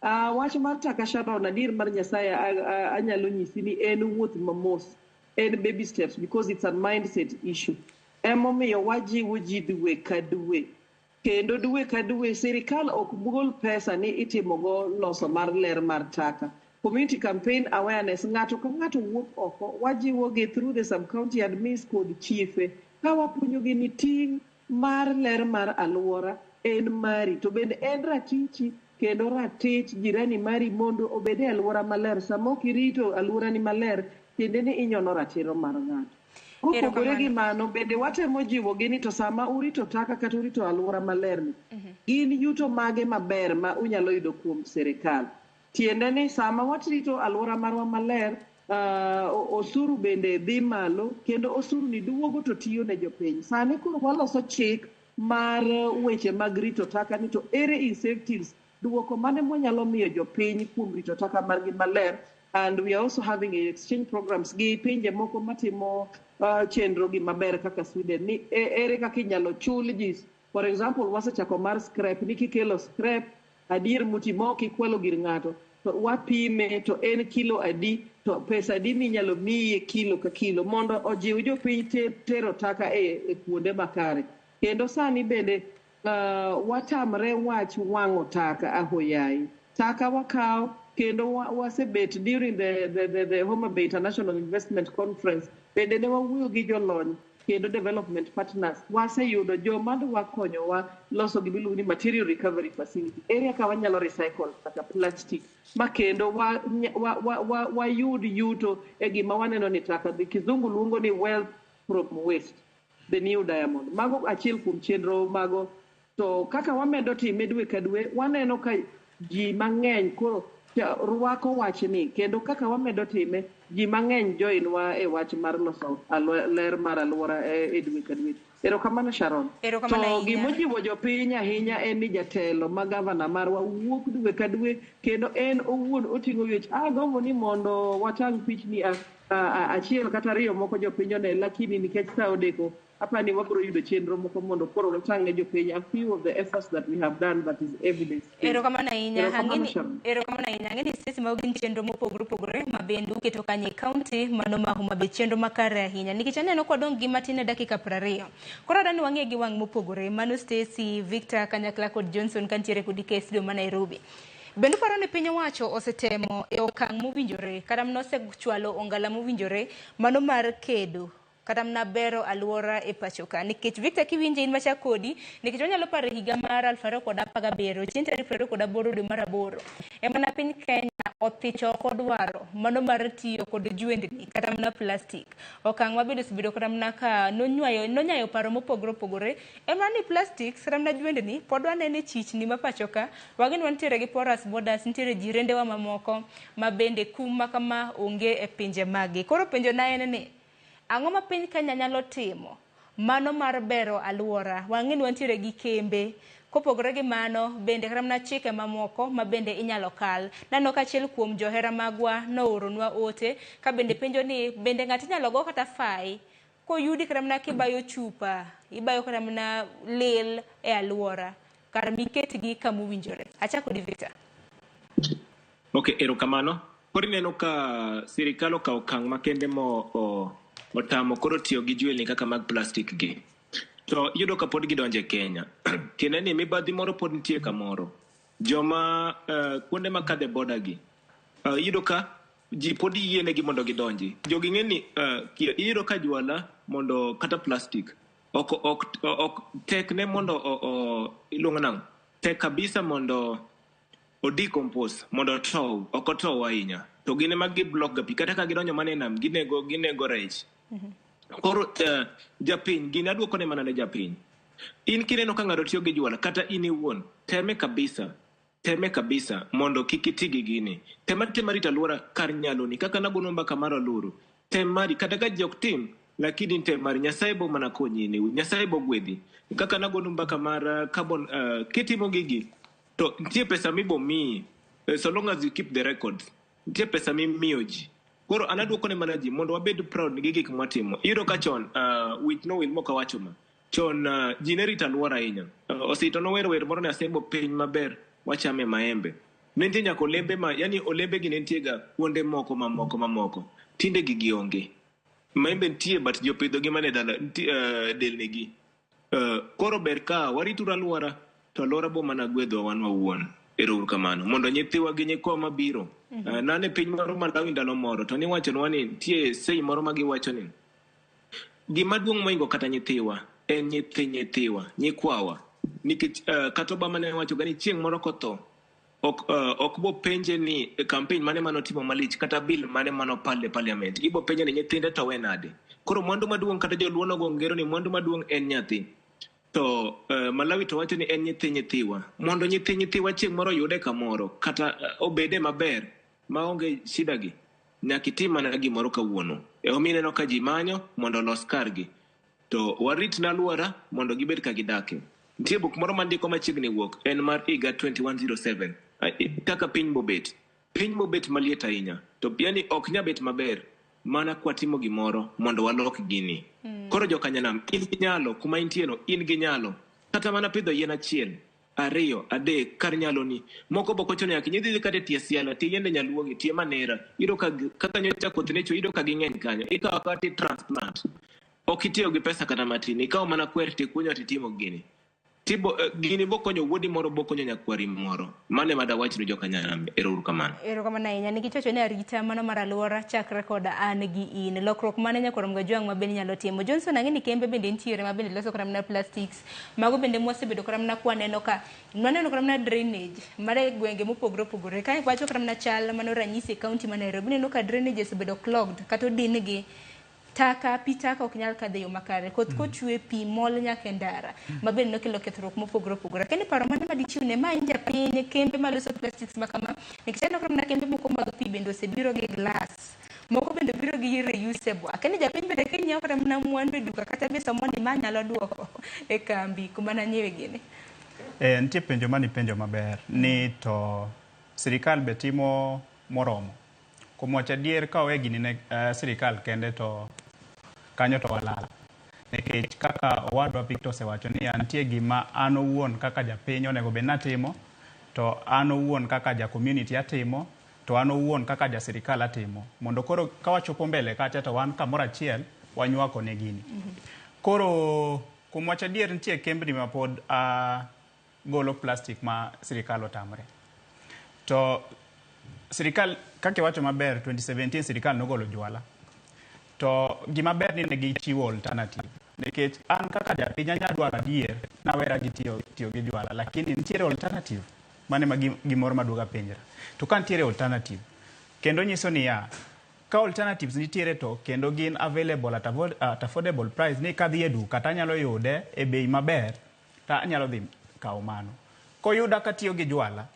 Wach mar taka Sharon, adier mar Nyasaye anyalo nyisi ni en wuoth mamos, en baby steps because it's a mindset issue. Emomiyo wajiwo ji dwe ka dwe. Kendo dwe ka dwe sirikal ok gol pesa ni itimogo loso mar ler mar taka. Community campaign awareness, ng'ato ka ng'ato wuok oko, wajiwo gi through the sub-county admins kod chiefe, ka wapuonjo gi ni ting' mar ler mar alwora en mari, to bende en ratichi kendo ratich jirani mari mondo obed e alwora maler. Sama ok irito alwora ni maler, tiende ni inyono ratiro mar ng'ato. Kopogore gi mano, bende watemo jiwo gi ni to sama urito taka kata urito alwora maler ni, gin yuto mage maber ma unyalo yudo kuom sirikal. Tiende ni sama watrito alwora marwa maler, osuru bende dhi malo, kendo osuru ni duogo to tiyo ne jopiny. Sani koro waloso chik mar weche mag rito taka ni to ere incentives, duoko mane mwanyalo miyo jopiny kuom rito taka margi maler. And we are also having exchange programs gi pinje moko matimo chenro gi maber kaka Sweden. Ni ere kaka inyalo chul ji. For example, wasechako mar scrap, ni kikelo scrap adier muti moko ikwalo gir ng'ato, to wapime to en kilo adi, to pesa adi minyalo miye kilo ka kilo mondo ojiw jopiny tero taka e kuonde makare. Kendo sani bende watamre wach wang'o taka ahoyayi. Taka wakaw kendo wasebet during the Homa Bay International Investment Conference, bende ne wawuoyo gi jolony kendo development partners. Waseyudo joma dwa konyowa loso gimiluongo ni material recovery facility, area ka wanyalo recycle kata plastic ma kendo wayud yuto e gima waneno ni taka, the kizungu luongo ni wealth from waste, the new diamond. Mago achiel kuom chenro mago. To kaka wamedo time dwe ka dwe, waneno ka ji mang'eny koro rwako wachni, kendo kaka wamedo time, ji mang'eny join wa e wach mar loso ler mar alwora e dwe ka dwe. Erokamano Sharon. To gimojiwo jopiny ahinya en ni jatelo ma gavana marwa wuok dwe ka dwe, kendo en owuon oting'o wech gombo ni mondo watang' pichni achiel kata ariyo moko jopiny one, lakini nikech sa odeko apani wabiro yudo chenro moko mondo koro watang' ne jopiny a few of the efforts that we have done that is evidence. Erokamano ahinya. Ang'eni sisi ma gin chenro mopogore opogore ma bende uketo kanye kaunti mano ma Homa Bay chenro makare ahinya. Nikech aneno kwadong' gi matin e dakika 20. Koro adani wang'e gi wang' mopogore. Mano Stacy, Victor, Kanyakla kod Johnson kantiere kod KSD ma Nairobi. Bende paro ni piny owacho osetemo e okang' mowinjore kata nosechwalo ongala mowinjore mano mar kedo kata mna bero alwora e pacho ka. Nikech Victor kiwinje in macha kodi, nikech onyalo paro higa mar 2017 chieng' tarik 28 dwe mar 8 ema na piny Kenya othicho kod waro mano mar tiyo kod jwendni kata mana plastic. Okang' mabedo osebedo kata mana ka nonyayo paro mopogore opogore ema ni plastic kata mana jwendni pod wanene chichni ma pacho ka wageni wantiere gi porous borders, nitiere jirendewa mamoko ma bende kuma kama onge e pinje magi. Koro penjo na en ni ang'o ma piny Kenya nyalo timo mano mar bero alwora? Wang'eni wantiere gi kembe, kopogore gi mano bende kata mana chike mamoko ma bende inyalo kal. Nano ka achiel kuom johera magwa nooronwa ote ka bende penjo ni bende ng'ato inyalo go kata fai koyudi kata mana kibayo chupa, ibayo kata mana lil e alwora kar miketgi kama owinjore. Achako di Victor. Okay, erokamano. Koro ineno ka sirikal okawo okang' makende otamo koro tiyo gi jwelni kaka mag plastic gi. To iyudo ka pod gidonje Kenya. Kendo ni mibadhi moro pod nitie kamoro. Joma kuonde makadhe boda gi. Iyudo ka ji pod yienegi mondo gidonji. Jogi ng'eni iyudo ka jwala mondo kata plastic ok tek ne mondo iluongo nang'o tek kabisa mondo decompose mondo tow ok otow ahinya. To gine mag gi block ga pi kata ka gidonjo mana e nam ginego rech. Koro japiny gini aduoko ne mana ne japiny. In kineno ka ng'ato tiyo gi jwala kata in iwuon teme kabisa mondo kik iti gi gini. Tem rito alwora kar nyaloni kaka nagono mbaka mar aluru. Tem mari kata ka ji ok tim lakini tem mari Nyasaye bo mana konyi ni Nyasaye bo gwedhi. Kaka nagono mbaka mar carbon kitimo gigi to nitie pesa mibo miyi so long as you keep the records. Nitie pesa mimiyo ji. Koro anaduoko ne mana ji mondo wabed proud gi gik mwatimo. Iyudo ka chon with no will moka wacho ma. Chon ji ne rito alwora ahinya. Osito nowero wer moro ne asebo piny maber wachame maembe. Nentie nyaka olembe yani olembe gi nentie ga kuonde mamoko. Tinde gigi onge. Maembe nitie but jopidho gi mane delni gi. Koro ber ka warituru alwora to alwora bo mana gwedho wan wawuon. Erouru kamano mondo nyithiwa gi nyikwa mabiro. Nane piny moro Malawi ndalo moro to niwachonwa ni nitie sei moro ma giwacho ni gima duong' moingo kata nyithiwa en nyithiwa nyikwawa nikech kata Obama ne wacho ni chieng' moro kotho ok bo penje ni campaign mane manotimo malich kata bill mane manopale parliament ibo penje ni nyithinde to wenade. Koro mwandu maduong' kata joluono go ngero ni mwandu maduong' en nyathi. To Malawi to wacho ni en nyithiwa mondo nyithiwa chieng' moro yude kamoro kata obede maber maonge shida gi nyaka itim mana gimoro kawuono. Omiyo ineno ka ji manyo mondo los kargi to warit na alwora mondo gibed ka gidake. Nitie buk moro mandiko machiegni wuok en mar higa 2107 kaka piny bobet maliet ahinya to yani ok nyabet maber mana kwatimo gimoro mondo walok gini. Koro jokanyanam in gi nyalo kuma intieno in gi nyalo kata mana pidho yien achiel 2 3 kar nyalo ni moko boko chono yaki nyidhi kata tie siala tie yende nyaluogi tie manera iro ka kaka nyocha kothnecho iro ka ging'eny kanyo ikawo kata transplant ok itiyo gi pesa kata matin ikawo mana kwer tikunyo titimo gini tibo gini bokonyo wuodi moro bokonyo nyakwari moro mane madawachni jokanyanam. Erouru kamano ahinya nikichocho ne arita mano mar alwora chakre koda an gi in lokruok mane nyakorom ga jwang' ma bende nyalo timo. Johnson ang'eni kembe bende nitiere ma bende loso kata mana plastics mago bende mwasebedo kata mana kwaneno ka nwaneno kata mana drainage mare gwenge mopogore opogore ka wacho kata mana chal mano ranyisi e kaunti ma Nairobi neno ka drainage osebedo clogged kata odin gi taka pitaka ok nyal kadhe yo makare koth kochwe pi mol nyaka ndara mabende nokelo kethruok mopogore opogore. Kendo paro mane madichiwne ma inja piny kembe maloso plastics makama nikech aneno kama kembe moko mag pi bende osebiro gi glass moko bende biro gi reusable. Akeni japiny bende kinyiewo kata mana mwandu e duka kata be somoni ma nyalo duoko e kambi kuma nanyiewe gini. Nitie penjo mani penjo maber ni to sirikal be timo moromo. Kuom wacho adier ka owe gini ne sirikal kende to kanyo to walala. Nikech kaka owadwa Victor osewacho ni nitie gima an owuon kaka japiny onego bed natimo to an owuon kaka ja community atimo to an owuon kaka ja sirikal atimo mondo koro ka wachopo mbele kacha to wan kamoro achiel wanywako ne gini. Koro kuom wacho adier nitie kembni ma pod golo plastic ma sirikal otamre. To sirikal kake wacho maber 2017 sirikal nogolo jwala. To gima ber ni ne gichiwo alternative. Nikech an kaka japiny anya dwaro adier nawera gi tiyo gi jwala lakini nitiere alternative mane ma gimoro maduoga penjra. To ka nitiere alternative, kendo nyiso ni ya, ka alternatives nitiere to kendo gin available at affordable price, ni kadhi e duka tanyalo yude e bei maber, ta anyalo dhi kawo mano. Koyuda katiyo gi jwala,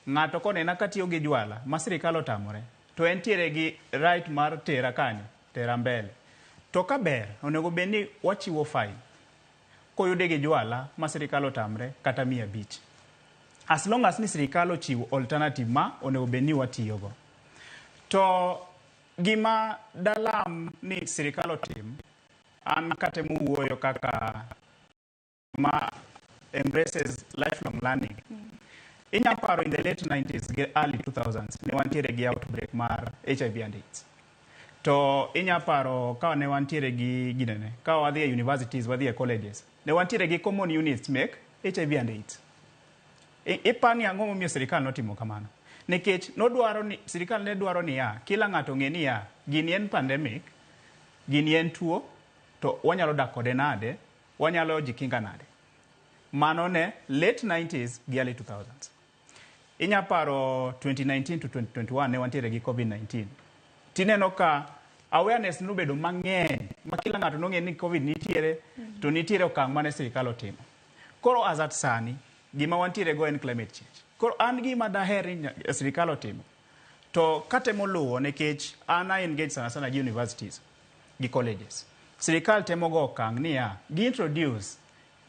ng'ato konena katiyo gi jwala, ma sirikal otamore, to entiere gi right mar tera kanyo, tera mbele. To ka ber, onego bedni wachiwo fine. Koyude gi jwala, ma sirikal otamre, kata 500. As long as ni sirikal ochiwo alternative ma onego bedni watiyogo. To gima dalam ni sirikal otim, an katemo wuoyo kaka ma embraces lifelong learning. Inya paro in the late 90s, early 2000s, ne wantiere gi outbreak mar HIV and AIDS. To inya paro ka ne wantiere gi ginene, ka wadhi e universities, wadhi e colleges, ne wantiere gi common units mek HIV and AIDS. Ipani ang'o momiyo sirikal notimo kamano? Nikech sirikal ne dwaro ni ya, kila ng'ato ng'e ni ya, gini en pandemic, gini en tuo, to wanyalo dak kode nade, wanyalo jikinga nade. Mano ne late 90s gi early 2000s. Inya paro 2019 to 2021 ne wantiere gi COVID-19. Tineno ka awareness nobedo mang'eny, ma kila ng'ato nong'e ni COVID nitiere, to nitiere okang' mane sirikal otimo. Koro as at sani, gima wantiere go en climate change. Koro an gima daher ni sirikal otimo, to katemo luwo nikech an engage sana gi universities, gi colleges. Sirikal temo go okang' niya, gi introduce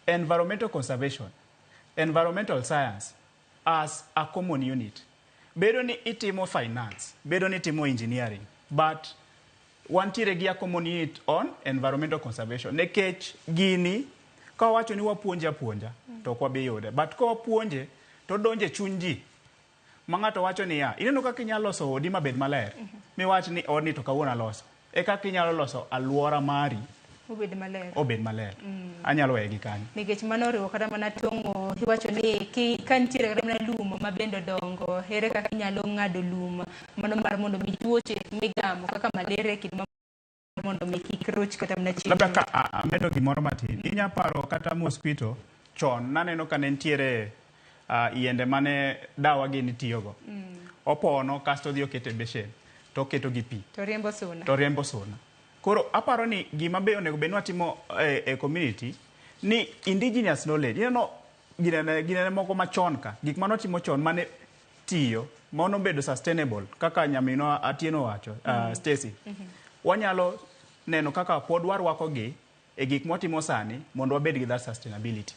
environmental conservation, environmental science as a common unit. Bedo ni itimo finance, bedo ni itimo engineering, but wantiere gi a common unit on environmental conservation. Nekech gini, ka wacho ni wapuonja, to kwa biyude. But ka wapuonje, to donje chuny ji. Ma ng'ato wacho ni ya, ineno kaka inyalo loso odi mabed maler. Miwach ni odni to kawuono loso. E kaka inyalo loso alwora mari obed maler. Anyalo wegi kanyo. Nikech mano oriwo kata mana tong'o, iwacho ni ka nitiere kata mana lum mabende dongo, ere kaka inyalo ng'ado lum, mano mar mondo mi tuoche migamo kaka malaria kid mondo mi kik roch kata mana chiemo. Labda ka amedo gimoro matin. Inya paro kata mosquito chon naneno ka ne nitiere yiende mane dawa gi nitiyogo. Opono kasto dhi okete beshen, to oketo gi pi. To riembo suna. Koro aparo ni gima be onego bedni watimo e community ni indigenous knowledge. Ginene moko machon ka, gik manotimo chon mane tiyo, mono bedo sustainable, kaka nyamino Atieno wacho, Stacy. Wanyalo neno kaka pod warwako gi e gik motimo sani mondo wabed gi that sustainability.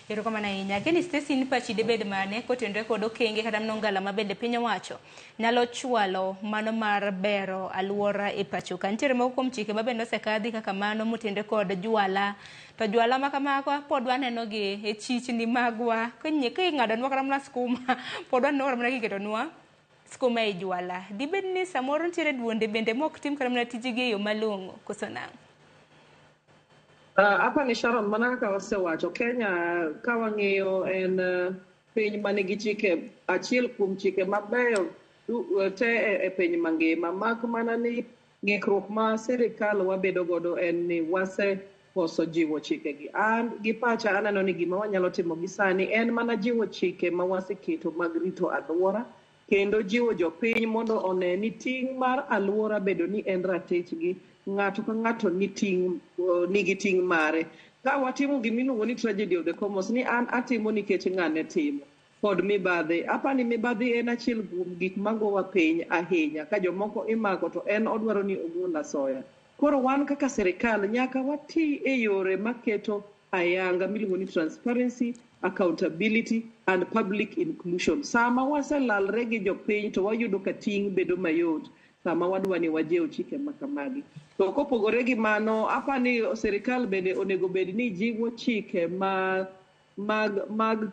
Ero kama na inya keni Stacy ni pachi debed mane kotendre kod okenge kata mnongala mabende piny owacho nyalo chwalo mano mar bero alwora e pacho ka nitiere moko kuom chike mabende osekadhi kaka mano motende kod jwala, to jwala ma kamako pod waneno gi e chichni magwa king'ado nwa kata mana skuma pod waneno kata mana kiketonwa skuma e jwala. Dibed ni samoro nitiere duonde bende mok tim kata mana tijigi e yo malong'o koso nang'o? Hapa ni Sharon, mana kaka wasewacho, Kenya ka wang'iyo en piny manigi chike, achiel kuom chike mabeyo te e piny mangima, mak mana ni ng'ikruok ma sirikal wabedo godo en ni wasekoso jiwo chikegi. An gi pacha aneno ni gima wanyalo timo gi sani en mana jiwo chike ma waseketo mag rito alwora, kendo jiwo jopiny mondo one ni ting' mar alwora bedo ni en ratechgi, ng'ato ka ng'ato nigi ting' mare. Ka watimo gimiluongo ni tragedy of the commons, ni an atimo nikech ng'ane timo kod mibadhi. Apani mibadhi en achiel kuom gik magowa piny ahinya. Ka jomoko imako to en odwaro ni ogol asoya. Koro wan kaka sirikal nyaka wati e yore maketo ayanga miluongo ni transparency, accountability and public inclusion. Sama waselalre gi jopiny to wayudo ka ting' bedo mayot sama wadwa ni wajew chike makamagi. To kopogore gi mano, apani sirikal bende onego bed ni jiwo chike mag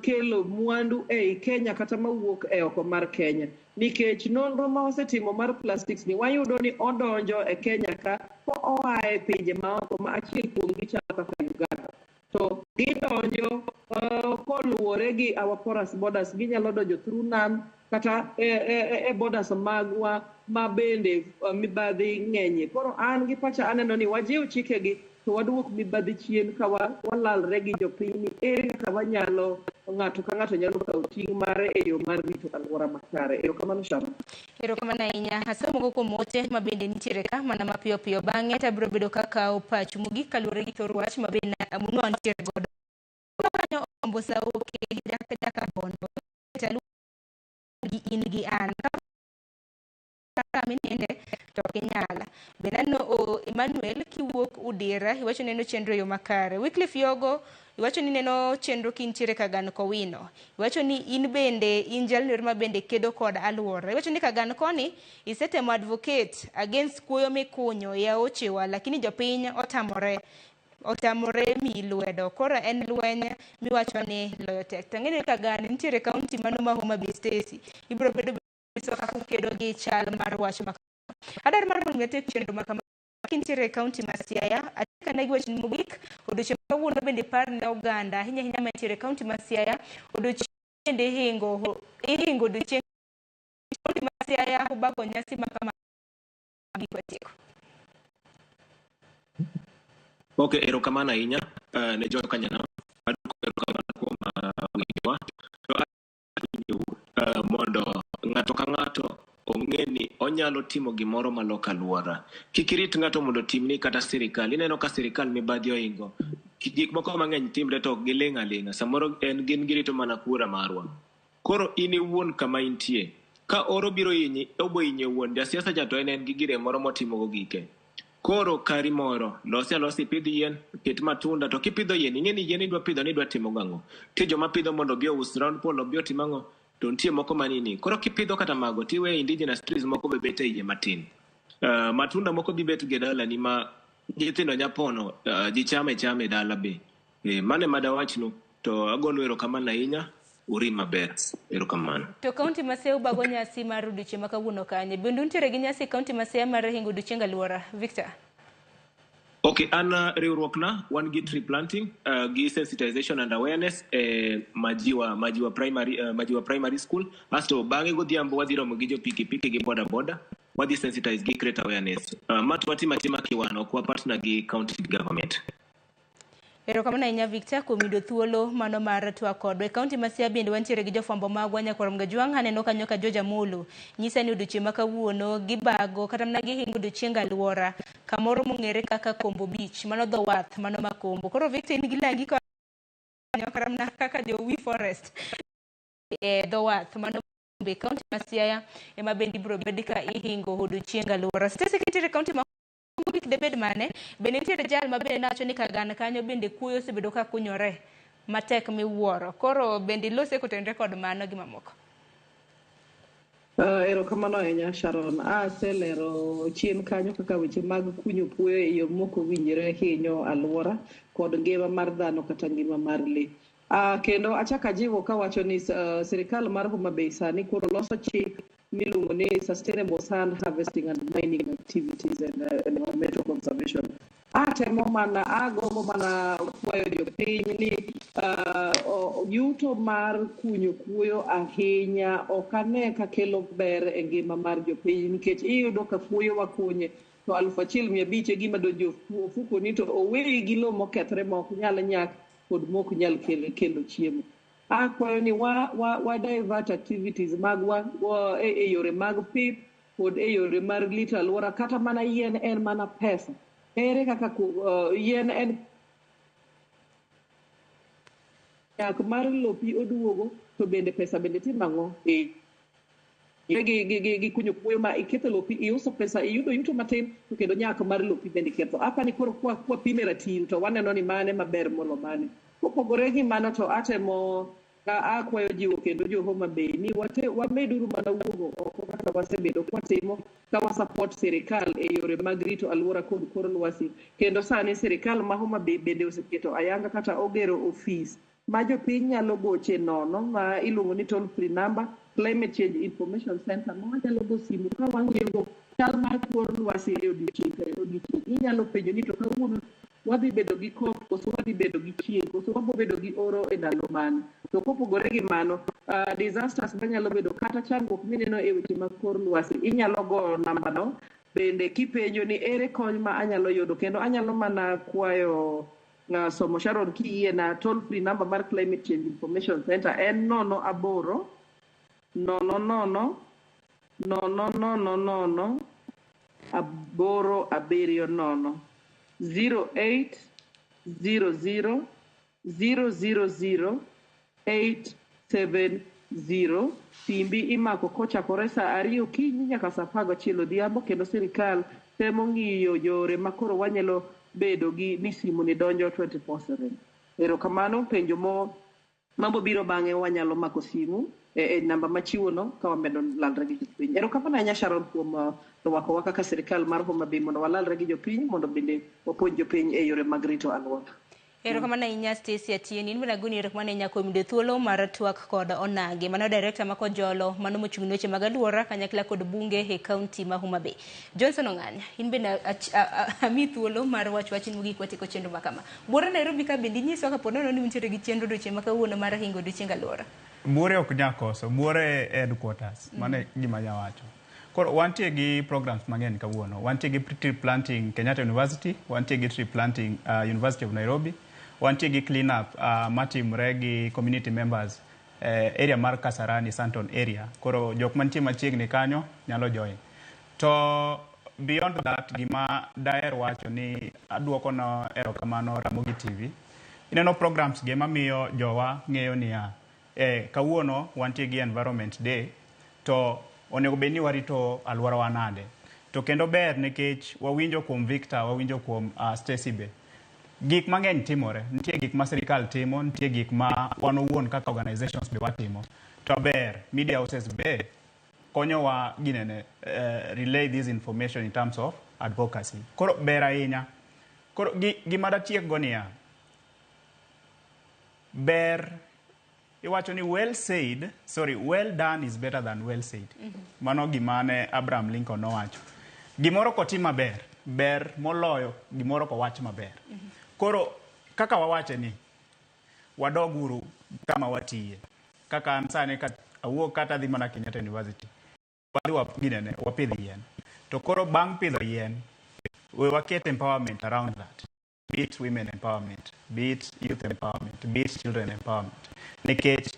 kelo mwandu ei Kenya kata mawuok e oko mar Kenya. Nikech nonro ma wasetimo mar plastics ni wayudo ni odonjo e Kenya ka oa e pinje maoko ma achiel kuom gi chalo kaka Uganda. To gidonjo koluwore gi our porous borders, ginyalo donjo through nam kata e borders magwa ma bende mibadhi ng'enye. Koro an gi pacha aneno ni wajiw chikegi to waduok mibadhi chien ka walalre gi jopiny ni ere kaka wanyalo ng'ato ka ng'ato nyalo kawo ting' mare e yo mar rito alwora makare. Erokamano Sharon. Erokamano ahinya. Asomo kuom ote ma bende nitiere ka mana mapiyo piyo bang'e to abiro bedo kakawo pacho mogik kaluwore gi thor wach ma bende amuno nitiere godo. Kanyo ombosa oke jaka bondo gi in gi an minende to kinyala benano Emmanuel kiwuok Udira iwacho neno chenro yo makare. Wycliffe Yogo iwacho ni neno chenro kintiere Kagan Kowino. Iwacho ni in bende in jalno ma bende kedo kod alwora. Iwacho ni Kagan koni isetemo advocate against kuoyo mikunyo ya ochewa lakini jopiny otamore mi lwedo. Koro en lweny miwacho ni loyo tek. Tang'eni Kagan nitiere kaunti mano ma Homa Bay Stacey. Ibiro bedo so kaka kedo gi chal mar wach ma adar mar mondo tek chenro ma kama kintiere kaunti ma Siaya atika na giwach mogik odiochieng' kawuono bende par ne oganda ahinya ma nitiere kaunti ma Siaya odiochieng' bende hingo odiochieng' kaunti ma Siaya obako nyasi ma kama gikwatieko. Okay, erokamano ahinya ne jo Kanyana erokamano kuom winjowa to mondo ng'ato ka ng'ato ong'e ni onyalo timo gimoro malok alwora. Kik irit ng'ato mondo timni kata sirikal. Ineno ka sirikal mibadhi ohingo gik moko mang'eny timre to ok giling' aling'a. Samoro gin girito mana kura marwa. Koro in iwuon kama intie ka oro biro hinyi obo hinyi wuon jasiasa to en gi gire moro motimogo gike. Koro kari moro losi pidh yien ket matunda to kipidho yien ing'e ni yien idwa pidho ni idwa timo gang'o. Tie joma pidho mondo obi ous round pole obi otim ang'o to nitie moko manini. Koro kipidho kata mago tiwe indigenous trees moko be bet e iye matin. Matunda moko bi bet ge dala ni ma nyithindo nyapono ji chame dala be. Mane madawachnu to agolo erokamano ahinya urim maber. Erokamano. To kaunti ma Siaya ubago nyasi mar odiochieng' ma kawuono kanye. Bende nitiere gi nyasi kaunti ma Siaya mar hingo odiochieng' alwora. Victor. Okay, an riwruokna wan gi tree planting gi sensitization and awareness majiwa primary school. Asto bang'e godhiambo wadhi romo gi jo pikipiki gi boda boda wadhi sensitize gi create awareness. Watimo kiwano ok wa partner gi county government. Erokamano ahinya Victor kuom yudo thuolo mano mar twak kodwa. E kaunti ma Siaya bende wantiere gi jofwambo magwa Nyakorom Gajwang' aneno kanyo ka Joja Mulu nyisa ni odiochieng' ma kawuono gibago kata mana gihingo odiochieng' alwora kamoro mong'ere kaka Kombo Beach mano dho wath mano ma Kombo. Koro Victor in gi langi kanyo kata mana kaka jo Wi Forest dho wath mano be kaunti ma Siaya ema bende ibiro bed ka ihingo odiochieng' alwora. Stacey kintiere kaunti ma Mogik debed mane bende nitiere jal ma bende nacho ni Kagan kanyo bende kuoyo osebedo ka kunyore matek miwuoro. Koro bende lose kotenre kod mano gi mamoko. Erokamano ahinya Sharon. Aselero chien kanyo kaka weche mag kunyo kuoyo e yo moko winjore hinyo alwora kod ngima mar dhano kata ngima mar le. Kendo achaka jiwo kawacho ni sirikal mar Homa Bay sani koro loso chik miluongo ni Sustainable Sand Harvesting and Mining Activities and Environmental Conservation. Agombo mana kwayo jopiny ni yuto mar kunyo kuoyo ahinya ok ane ka kelo ber e ngima mar jopiny nikech iyudo ka kuoyo wakunye to 1,500 gima donjo ofuko ni to oweyi gi lo mokethre ma ok nyal nyak kod mok nyal kelo chiemo. Akwayo ni wa divert activities magwa e yore mag pith kod e yore mar rito alwora kata mana yien en mana pesa. Ere kaka yien en nyak mar lopi oduogo to bende pesa bende timang'o gi kunyo kuoyo ma iketho lopi iuso pesa iyudo yuto matin to kendo nyak mar lopi bende ketho. Apani koro kwa pime ratil to waneno ni mane maber molo mane. Kopogore gi mano to atemo akwayo jiwo kendo jo Homa Bay ni wameduru mana wuogo oko kaka wasebedo kwatimo ka wasupport sirikal e yore mag rito alwora kod kor lwasi. Kendo sani sirikal ma Homa Bay bende oseketo ayanga kata ogero ofis ma jopiny nyalo goche nono ma iluongo ni toll free number Climate Change Information Center ma wanyalo go simu ka wang'eyo chal mar kor lwasi e odiochieng'. Inyalo penjo ni to kawuono wadhi bedo gi koth koso wadhi bedo gi chieng' koso wabo bedo gi oro e ndalo mane. To kopogore gi mano disasters manyalo bedo kata chandruok mineno e weche mag kor lwasi inyalo go nambano bende kipenjo ni ere kony ma anyalo yudo kendo anyalo mana kwayo somo Sharon kiyie na toll free number mar Climate Change Information Center en 08 00 000 aboro abiriyo nono 0800 000 870. Simbi imako kochakore saa 2 okinyi nyaka saa 11 odhiambo, kendo sirikal temo ng'iyo yore makoro wanyalo bedo gi ni simu ni donjo 24/7. Erokamano, penjo mambo biro bang'e wanyalo mako simu e namba machiwono ka wamedo lalre gi jopiny. Erokamano ahinya Sharon kuom rwakowa kaka sirikal mar Homa Bay mondo walalre gi jopiny mondo bende wapuonj jopiny e yore mag rito alwora. Erokamano ahinya Stacy Atieno, in bende agoni erokamano ahinya kuom yudo thuolo mar twak kod onagi. Mano director ma Kojolo, mano mochung' ne weche mag alwora kanyakla kod bunge e kaunti ma Homa Bay. Johnson Ong'anya, in bende ami thuolo mar wacho wachni mogik watieko chenro ma kama. Buore Nairobi ka bende inyiso ka ponono ni untiere gi chenro odiochieng' ma kawuono mar hingo odiochieng' alwora. Buore ok nyakoso, buore headquarters, mane gima nyawacho. Koro wantie gi programs mang'eny kawuono. Wantie gi tree planting Kenyatta University, wantie gi tree planting University of Nairobi, wantie gi clean up matimre gi community members area mar Kasarani Santon area. Koro jok mantie machiegni kanyo nyalo join. To beyond that, gima daher wacho ni aduoko no erokamano Ramogi TV. Ineno programs gima miyo jowa ng'eyo niya kawuono wantie gi Environment Day, to onego bed ni warito alworawa nade. To kendo ber nikech wawinjo kuom Victor, wawinjo kuom Stacy be. Gik mang'eny timore, nitie gik ma sirikal timo, nitie gik ma wan owuon kaka organizations be watimo. To ber, media houses be konyowa ginene relay this information in terms of advocacy. Koro ber ahinya. Koro gima datiek go niya, ber iwacho ni well done is better than well said. Mano gimane Abraham Lincoln nowacho. Gimoro kotim maber, ber moloyo gimoro kowach maber. Koro kaka wawache ni wadoguru kama watiye. Kaka ansane awuok kata dhi mana Kenyatta University. Wadhi wapidh yien. To koro bang' pidho yien, we waket empowerment around that. Be it women empowerment, be it youth empowerment, be it children empowerment. Nikech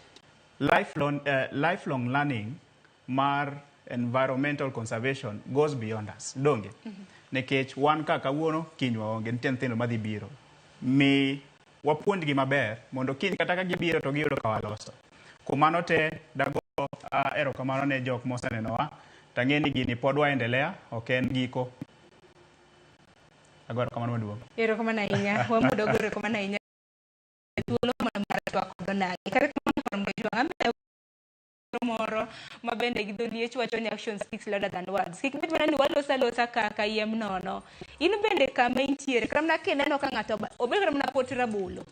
lifelong learning mar environmental conservation goes beyond us. Donge? Nikech wan kaka wuono kinywa onge, nitie nyithindo madhi biro. Mi wapuonjgi maber mondo kiny kata ka gibiro to giyudo ka waloso. Kumano te dago erokamano ne jok mosenenowa. Tang'e ni gini pod waendelea, ok en giko. Agora kamano maduong'. Erokamano ahinya, wamudo go erokamano ahinya. Thuolo mar twak kod onagi. Kare kamano moro ma bende gi dholiech wacho ni action speaks louder than words. Kik bed mana ni walosa kaka yiem nono. In bende kama intiere, kramna kineno ka ng'ato obed kramna pot rabolo.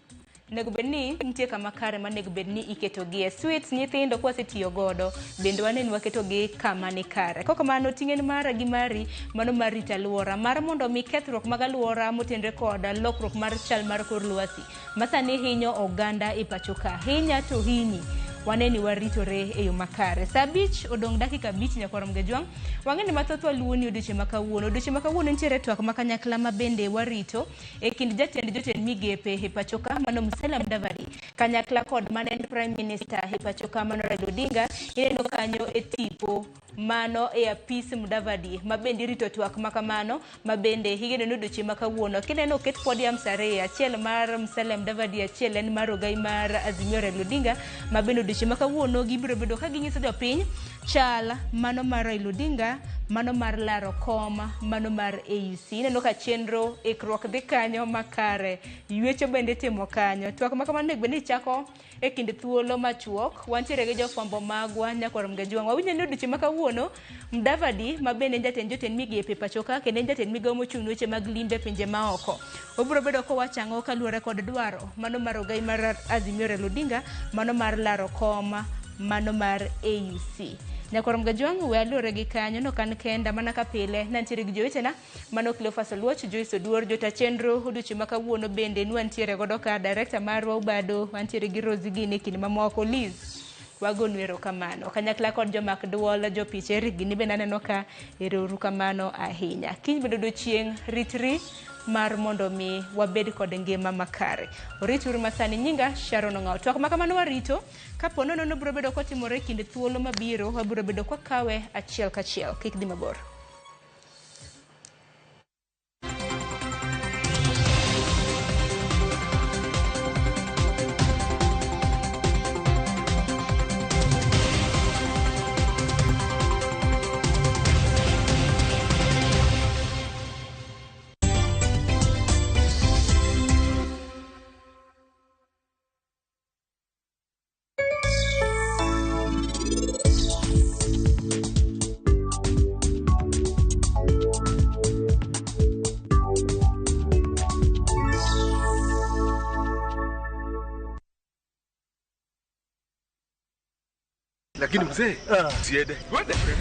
Nego bed ni nitie kama kare ma nego bed ni iketo gi sweets nyithindo kwasetiyo godo bende waneni waketo gi kama ni kare. Koko mano ting'en mara gi mari mano mar rito alwora mar mondo mi kethruok mag alwora motenre koda lokruok mar chal mar kor lwasi masani hinyo oganda e pacho ka. Hinya to hinyi waneni waritore e yo makare. Saa 5 odong' dakika 5 nyaka warom Gejwang'. Wang'eni mathoth waluoni odiochieng' ma kawuono. Odiochieng' ma kawuono nitiere twak ma kanyakla ma bende warito e kind jotend migepe e pacho ka mano Musalia Mudavadi kanyakla kod manen Prime Minister e pacho ka mano Raila Odinga. Ineno kanyo e tipo mano e apis Mudavadi ma bende rito twak ma kamano ma bende higeno no odiochieng' ma kawuono. Kineno oket podium sare achiel mar Musalia Mudavadi, achiel en mar Ogai mar Azimio Raila Odinga ma bende odiochieng' ma kawuono gibiro bedo ka ginyiso jopiny chal mano mar Raila Odinga, mano mar laro kom, mano mar AUC. Ineno ka chenro ikruok dhi kanyo makare, ywecho bende timo kanyo. Twak ma kamano nego ni chako e kind thuolo machuok. Wantiere gi jofwambo magwa nyakwarom Gejwang'. Wawinjo ni odiochieng' ma kawuono Mudavadi ma bende jotend migepe pacho ka kendo jatend migawo mochung' weche mag limbe pinje maoko. Obiro bedo kowachang'o kaluwore kod dwaro mano mar Ogai mar Azimio Raila Odinga, mano mar laro kom, mano mar AUC. Nyakwarom Gejwang' we aluore gi kanyo no kan kenda mana ka pile nantiere gi jowetena mano Cleophas Oluoch, Joyce Oduor, jota chenro odiochieng' ma kawuono bende nwantiere godo ka director marwa Ubado, wantiere gi Rosie Gine kinde mamoko Liz. wagonu erokamano. Kanyakla kod jomak duol jopiche gini bende aneno ka erokamano ahinya. Kiny bedo odiochieng' ritri mar mondo mi wabed kod ngima makare. Orituru masani nyinga Sharon Ong'ao. Twak makamano warito kapo nono biro bedo kotimore kinde thuolo mabiro wabiro bedo kwa kawe achiel kachiel. Kik dhi mabor.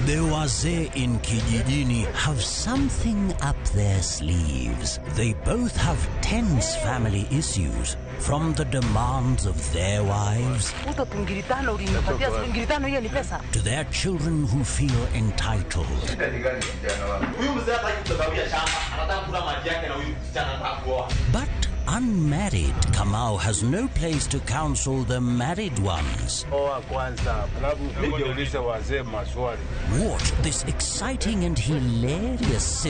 The wazee in kijijini have something up their sleeves. They both have tense family issues, from the demands of their wives to their children who feel entitled. But unmarried Kamau has no place to counsel the married ones. Watch this exciting and hilarious series